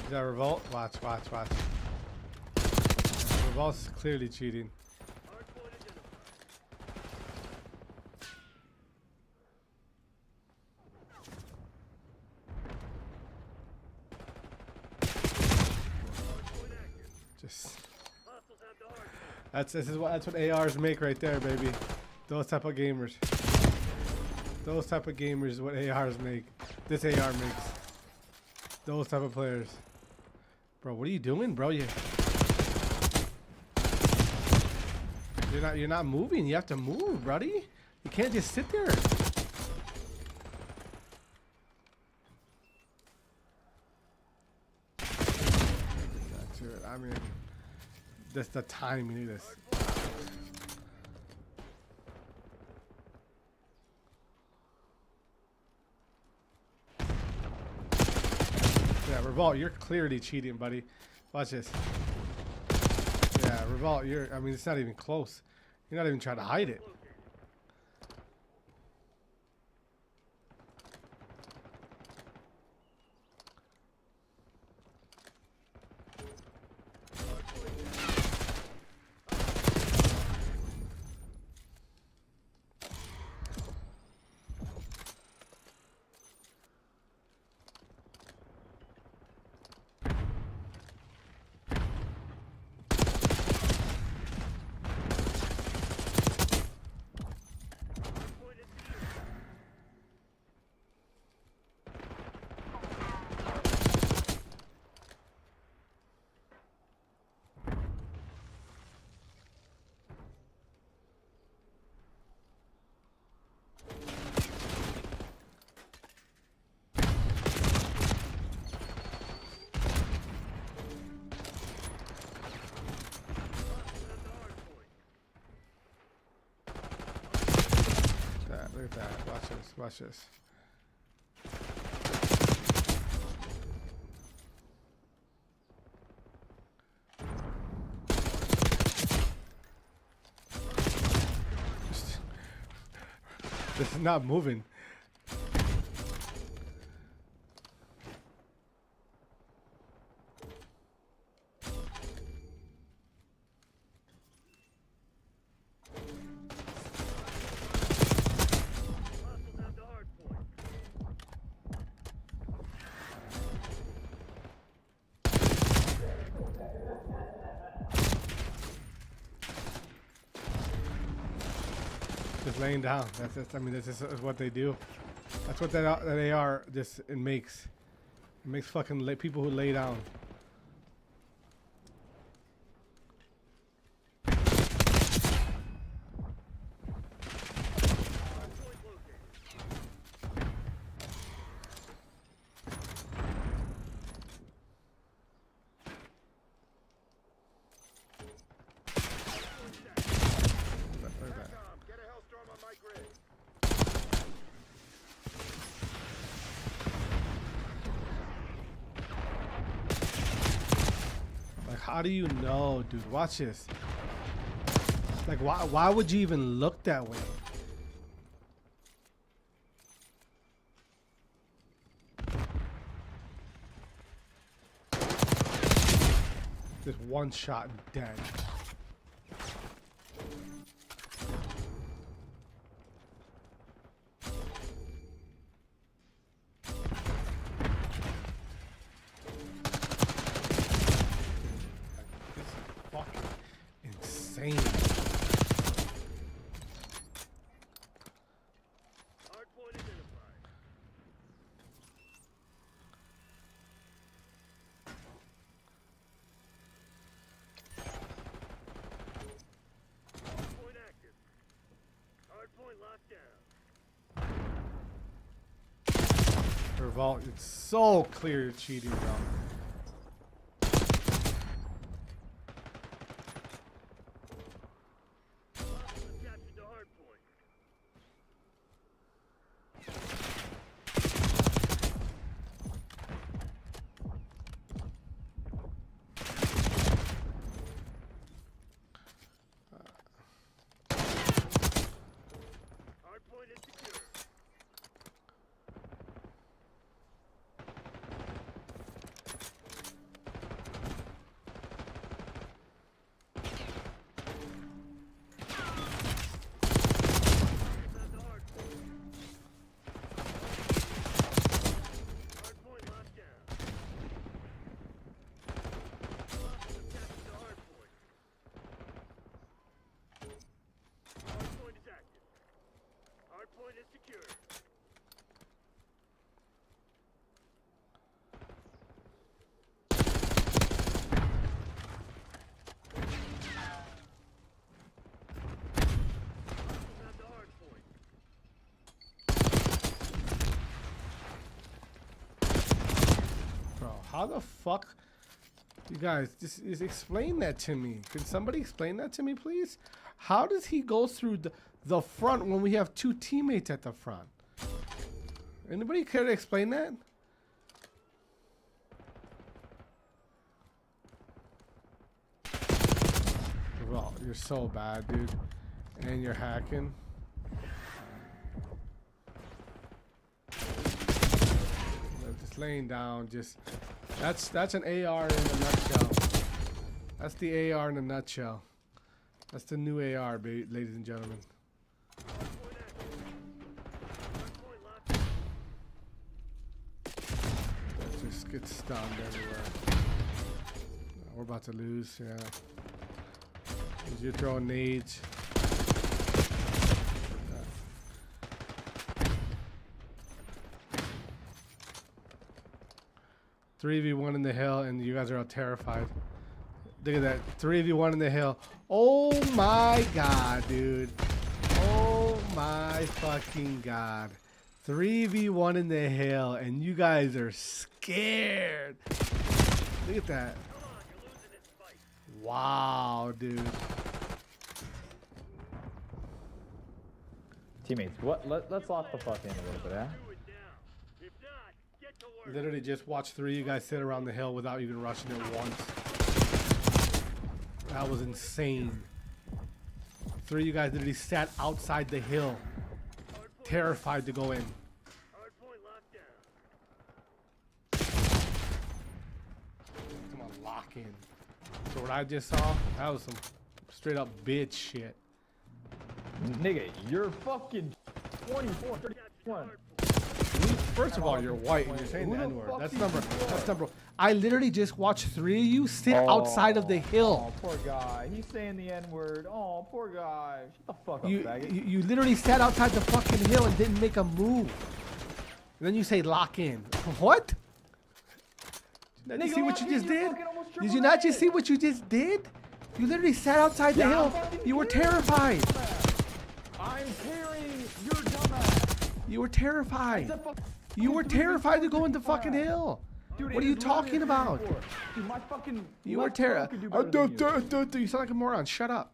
Is that Revolt? Watch. Revolt's clearly cheating. That's what ARs make right there, baby. Those type of gamers. Those type of gamers is what ARs make. This AR makes. Those type of players. Bro, what are you doing, bro? You're not moving. You have to move, buddy. You can't just sit there. I mean, that's the timing of this. Yeah, Revolt, you're clearly cheating, buddy. Watch this. Yeah, Revolt, I mean, it's not even close. You're not even trying to hide it. Look at that. Watch this. Watch this. This is not moving. Just laying down. That's I mean, this is what they do. That's what that AR just it makes. It makes fucking people who lay down. How do you know, dude? Watch this. Like, why would you even look that way? Just one shot and dead. This is fucking insane. Hardpoint identified. Hardpoint active. Hardpoint locked down. Revolt, it's so clear you're cheating, bro. Hostiles have captured the hardpoint. Hardpoint is secure. Hardpoint locked down. Hostiles have captured the hardpoint. Hardpoint is active. Hardpoint is secure. Hostiles have the hardpoint. Bro, how the fuck? You guys, just explain that to me. Can somebody explain that to me, please? How does he go through the front when we have two teammates at the front? Anybody care to explain that? Bro, you're so bad, dude. And you're hacking. Just laying down, just that's an AR in a nutshell. That's the AR in a nutshell. That's the new AR, ladies and gentlemen. That just gets stunned everywhere. We're about to lose, yeah. You're throwing nades. 3v1 in the hill, and you guys are all terrified. Look at that. 3v1 in the hill. Oh my god, dude. Oh my fucking god. 3v1 in the hill, and you guys are scared. Look at that. Wow, dude. Teammates, let's lock the fuck in a little bit, eh? Literally just watched 3 of you guys sit around the hill without even rushing it once. That was insane. 3 of you guys literally sat outside the hill, terrified to go in. Come on, lock in. So what I just saw, that was some straight up bitch shit. Nigga, you're fucking 24, 31. First of all, you're white and you're saying the N-word. That's number. I literally just watched 3 of you sit outside of the hill. Oh, poor guy. He's saying the N-word. Oh, poor guy. Shut the fuck up, faggot. You literally sat outside the fucking hill and didn't make a move. And then you say lock in. What? Did you see what you just did? Did you not just see what you just did? You literally sat outside the hill. You were terrified. I'm hearing your dumbass. You were terrified. You were terrified to go into fucking hill. Dude, what are you talking about? Dude, my fucking. You were terrified. You sound like a moron. Shut up.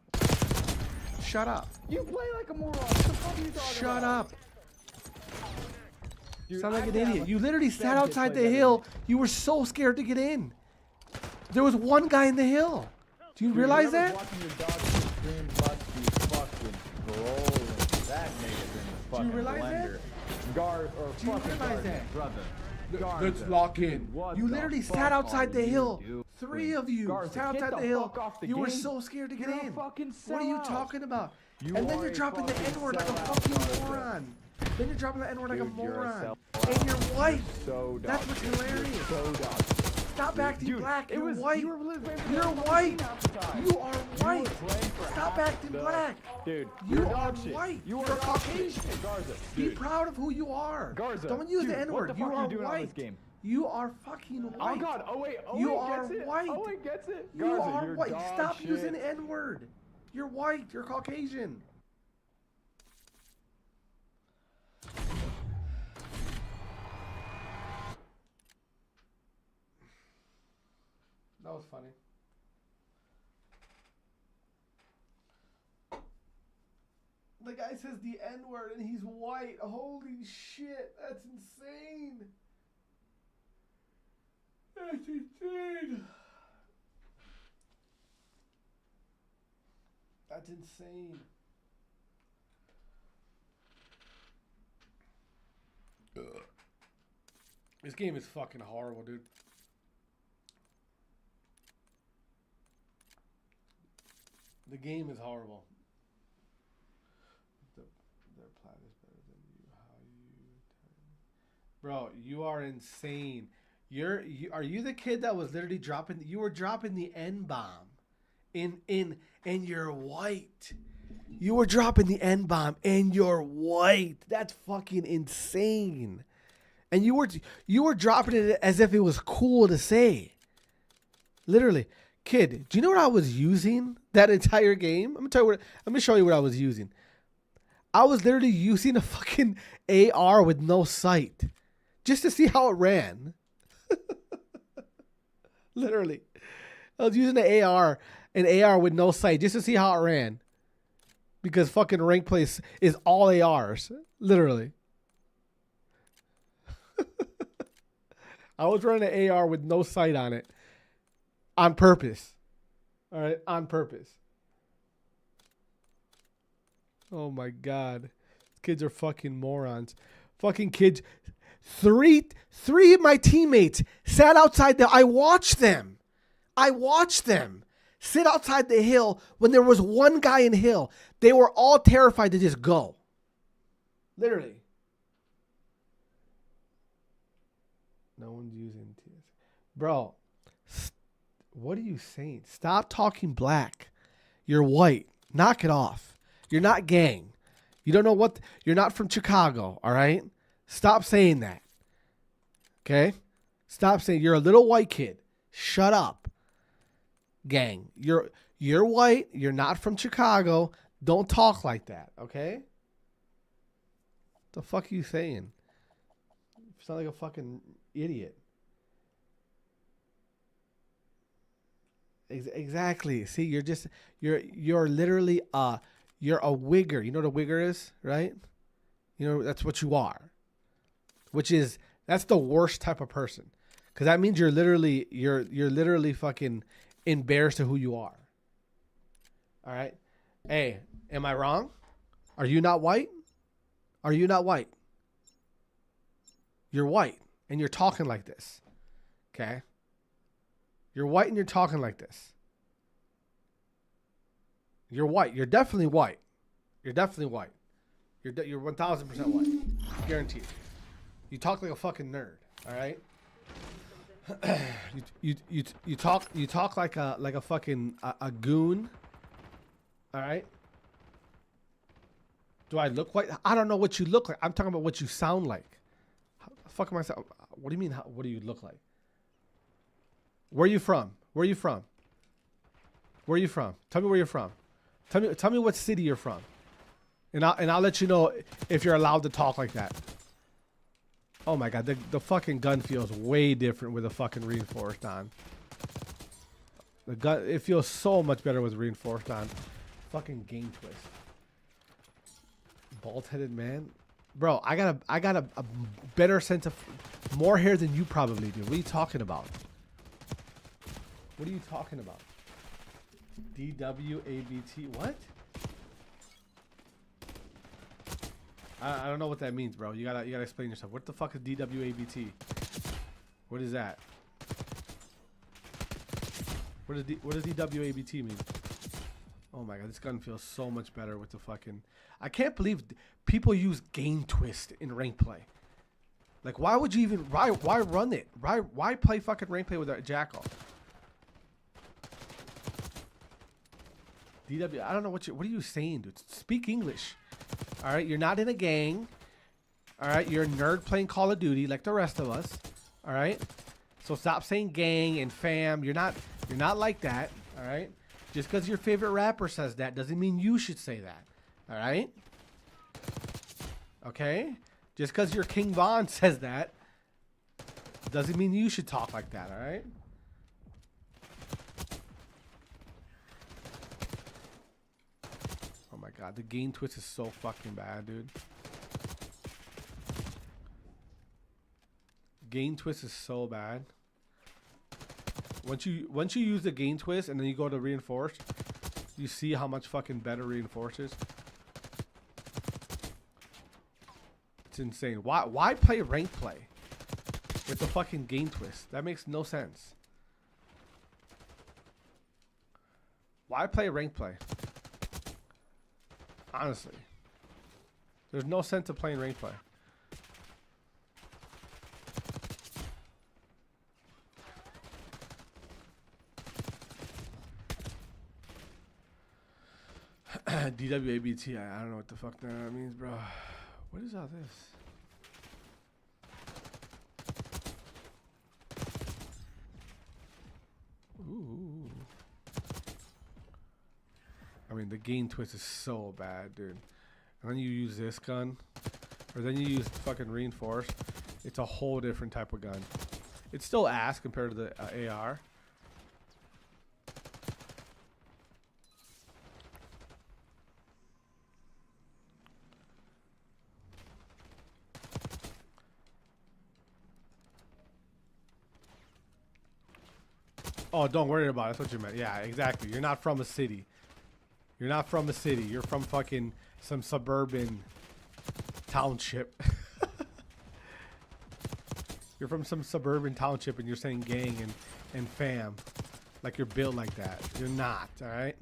Shut up. You play like a moron. What the fuck are you talking Shut about? up. You sound like an idiot. You literally sat outside the hill. You were so scared to get in. There was one guy in the hill. Do you realize that? Watching your dog stream must be rolling. That nigga's in the fucking realize that? blender. Guard or Do you fucking realize guard, that? brother. Let's Garza. lock in. What You the literally fuck sat outside are the you hill. doing? 3 of you Garza, sat get outside the the hill. fuck off the You were game. so scared to get You're a in. fucking What are you sellout. talking about? You And then are you're a dropping the fucking N-word like a sellout, fucking Garza. moron. Then you're dropping the N-word like a Dude, you're a moron. sellout. And you're white. So That's what's hilarious. So dog. Stop acting Dude, black. it You're was- white. you were playing for You're the white. half the time. You are white. You were playing for Stop half acting the- black. Dude, You you're are dog shit. white. You are You're dog shit. Caucasian. Garza, Be dude. proud of who you are. Garza, Don't use dude, the N-word. what the You fuck are are you doing white. on this game? You are fucking white. Oh god, oh wait, you wait, are gets it? white. Oh wait, gets it? You Garza, are you're white. dog Stop shit. using the N-word. You're white. You're Caucasian. That was funny. The guy says the N-word and he's white. Holy shit. That's insane. That's insane. That's insane. Ugh. This game is fucking horrible, dude. The game is horrible. Their plat is better than you. How you? Bro, you are insane. Are you the kid that was literally dropping? You were dropping the N-bomb, and you're white. You were dropping the N-bomb and you're white. That's fucking insane. And you were dropping it as if it was cool to say. Literally. Kid, do you know what I was using that entire game? Let me show you what I was using. I was literally using a fucking AR with no sight. Just to see how it ran. Literally. I was using an AR with no sight just to see how it ran. Because fucking rank place is all ARs. Literally. I was running an AR with no sight on it. On purpose. All right? On purpose. Oh my God. Kids are fucking morons. Fucking kids. Three of my teammates sat outside I watched them. Sit outside the hill when there was one guy in hill. They were all terrified to just go. Literally. No one's using TS. Bro, what are you saying? Stop talking black. You're white. Knock it off. You're not gang. You don't know what... You're not from Chicago, all right? Stop saying that. Okay? Stop saying... You're a little white kid. Shut up. Gang. You're white. You're not from Chicago. Don't talk like that, okay? The fuck are you saying? You sound like a fucking idiot. Exactly. See, you're literally you're a wigger. You know what a wigger is, right? You know, that's what you are. That's the worst type of person. Cause that means you're literally fucking embarrassed of who you are. All right. Hey, am I wrong? Are you not white? Are you not white? You're white and you're talking like this. Okay. You're white and you're talking like this. You're white. You're definitely white. You're definitely white. You're 1000% white. Guaranteed. You talk like a fucking nerd. All right. you talk like a fucking a goon. All right. Do I look white? I don't know what you look like. I'm talking about what you sound like. How the fuck am I? What do you mean? What do you look like? Where are you from? Where are you from? Where are you from? Tell me where you're from. Tell me what city you're from. And I'll let you know if you're allowed to talk like that. Oh my God, the fucking gun feels way different with a fucking reinforced on. The gun, it feels so much better with reinforced on. Fucking game twist. Bald-headed man. Bro, I got a better sense of more hair than you probably do. What are you talking about? What are you talking about? DWABT. What? I don't know what that means, bro. You gotta explain yourself. What the fuck is DWABT? What is that? What does DWABT mean? Oh my god, this gun feels so much better with the fucking... I can't believe people use gain twist in rank play. Like, why would you even... Why run it? Why play fucking rank play with a jackal? DW, I don't know what are you saying, dude? Speak English. Alright, you're not in a gang. Alright, you're a nerd playing Call of Duty like the rest of us. Alright? So stop saying gang and fam. You're not like that. Alright? Just because your favorite rapper says that doesn't mean you should say that. Alright? Okay? Just because your King Von says that doesn't mean you should talk like that, alright? Oh my god, the gain twist is so fucking bad, dude. Gain twist is so bad. Once you use the gain twist and then you go to reinforced, you see how much fucking better reinforced is. It's insane. Why play rank play with the fucking gain twist? That makes no sense. Why play rank play? Honestly. There's no sense of playing rank play. DWABT, I don't know what the fuck that means, bro. What is all this? Ooh. I mean, the gain twist is so bad, dude. And then you use this gun, or then you use fucking reinforced. It's a whole different type of gun. It's still ass compared to the AR. Oh, don't worry about it. That's what you meant. Yeah, exactly. You're not from a city. You're not from a city. You're from fucking some suburban township. You're from some suburban township and you're saying gang and fam. Like you're built like that. You're not, alright?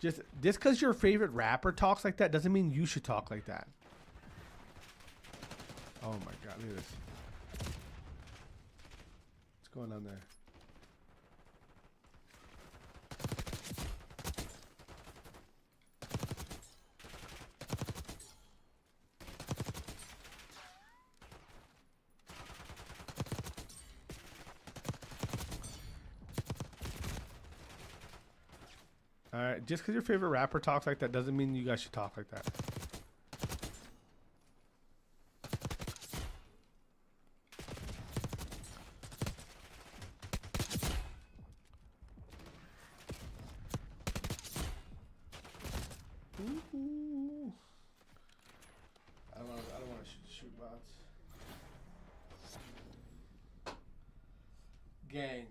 Just because your favorite rapper talks like that doesn't mean you should talk like that. Oh my god, look at this. What's going on there? Alright, just because your favorite rapper talks like that doesn't mean you guys should talk like that. Ooh. I don't want to shoot bots. Gang.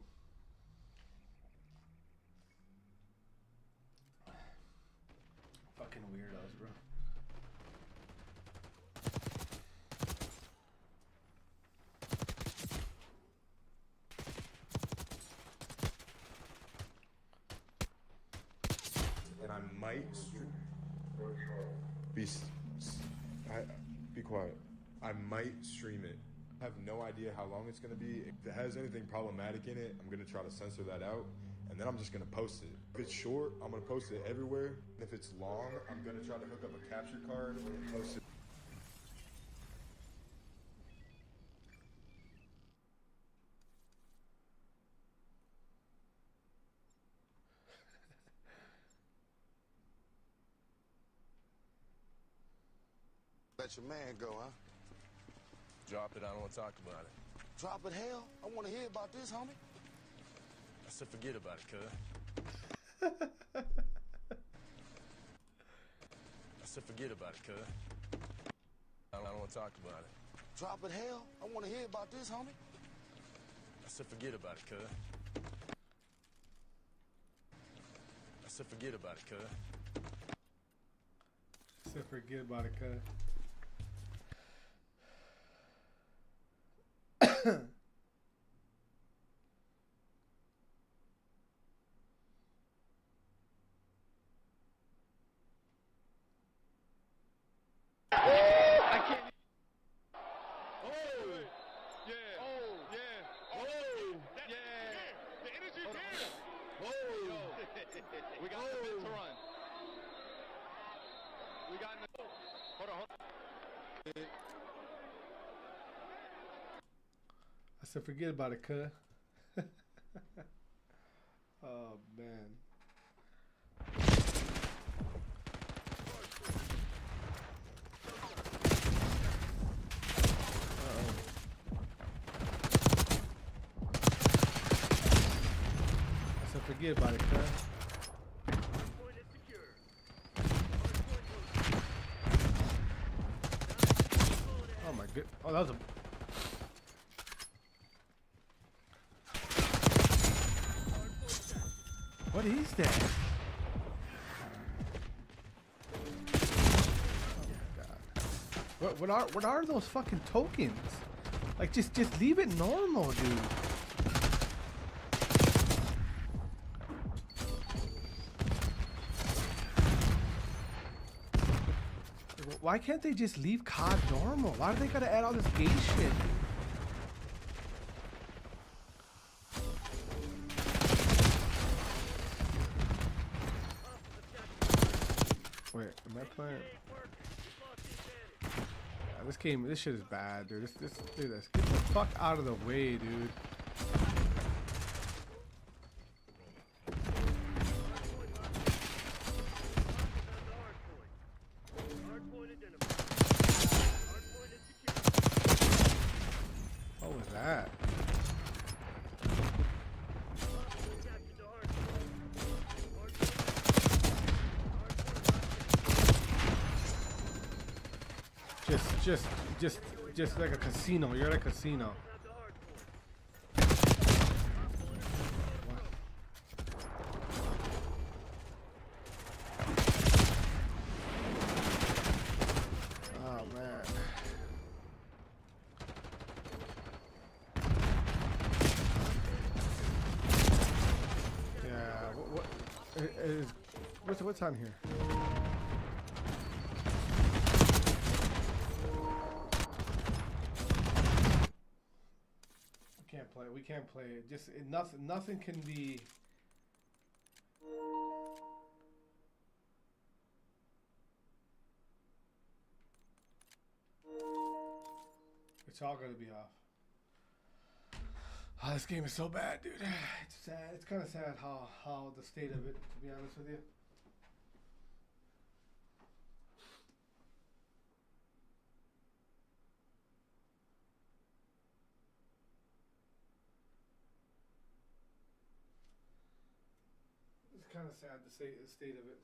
Fucking weirdos, bro. And I might be quiet. I might stream it. I have no idea how long it's gonna be. If it has anything problematic in it, I'm gonna try to censor that out. And then I'm just gonna post it. If it's short, I'm gonna post it everywhere. And if it's long, I'm gonna try to hook up a capture card and post it. Let your man go, huh? Drop it, I don't want to talk about it. Drop it, hell. I want to hear about this, homie. I said forget about it, cuz. I said forget about it, cuz. I don't want to talk about it. Drop it, hell. I want to hear about this, homie. I said forget about it, cuz. I said forget about it, cuz. I said forget about it, cuz. I can't. Oh, yeah. Oh, yeah. Oh, yeah. The energy there. Oh, we got the mid to run. We got the. Hold on. I said, forget about it, cuh. Oh man. So forget about it, cuz. Oh my good. Oh, that was a. What is that? Oh my god. What are those fucking tokens? Like just leave it normal, dude. Why can't they just leave COD normal? Why do they gotta add all this gay shit? Wait, am I playing? Yeah, this shit is bad, dude. Dude, let's get the fuck out of the way, dude. What was that? Just like a casino. You're at a casino. Oh man. Yeah. What's on here? We can't play it. Just nothing can be. It's all gonna be off. Oh, this game is so bad, dude. It's sad. It's kind of sad how the state of it, to be honest with you. It's kind of sad, the state of it.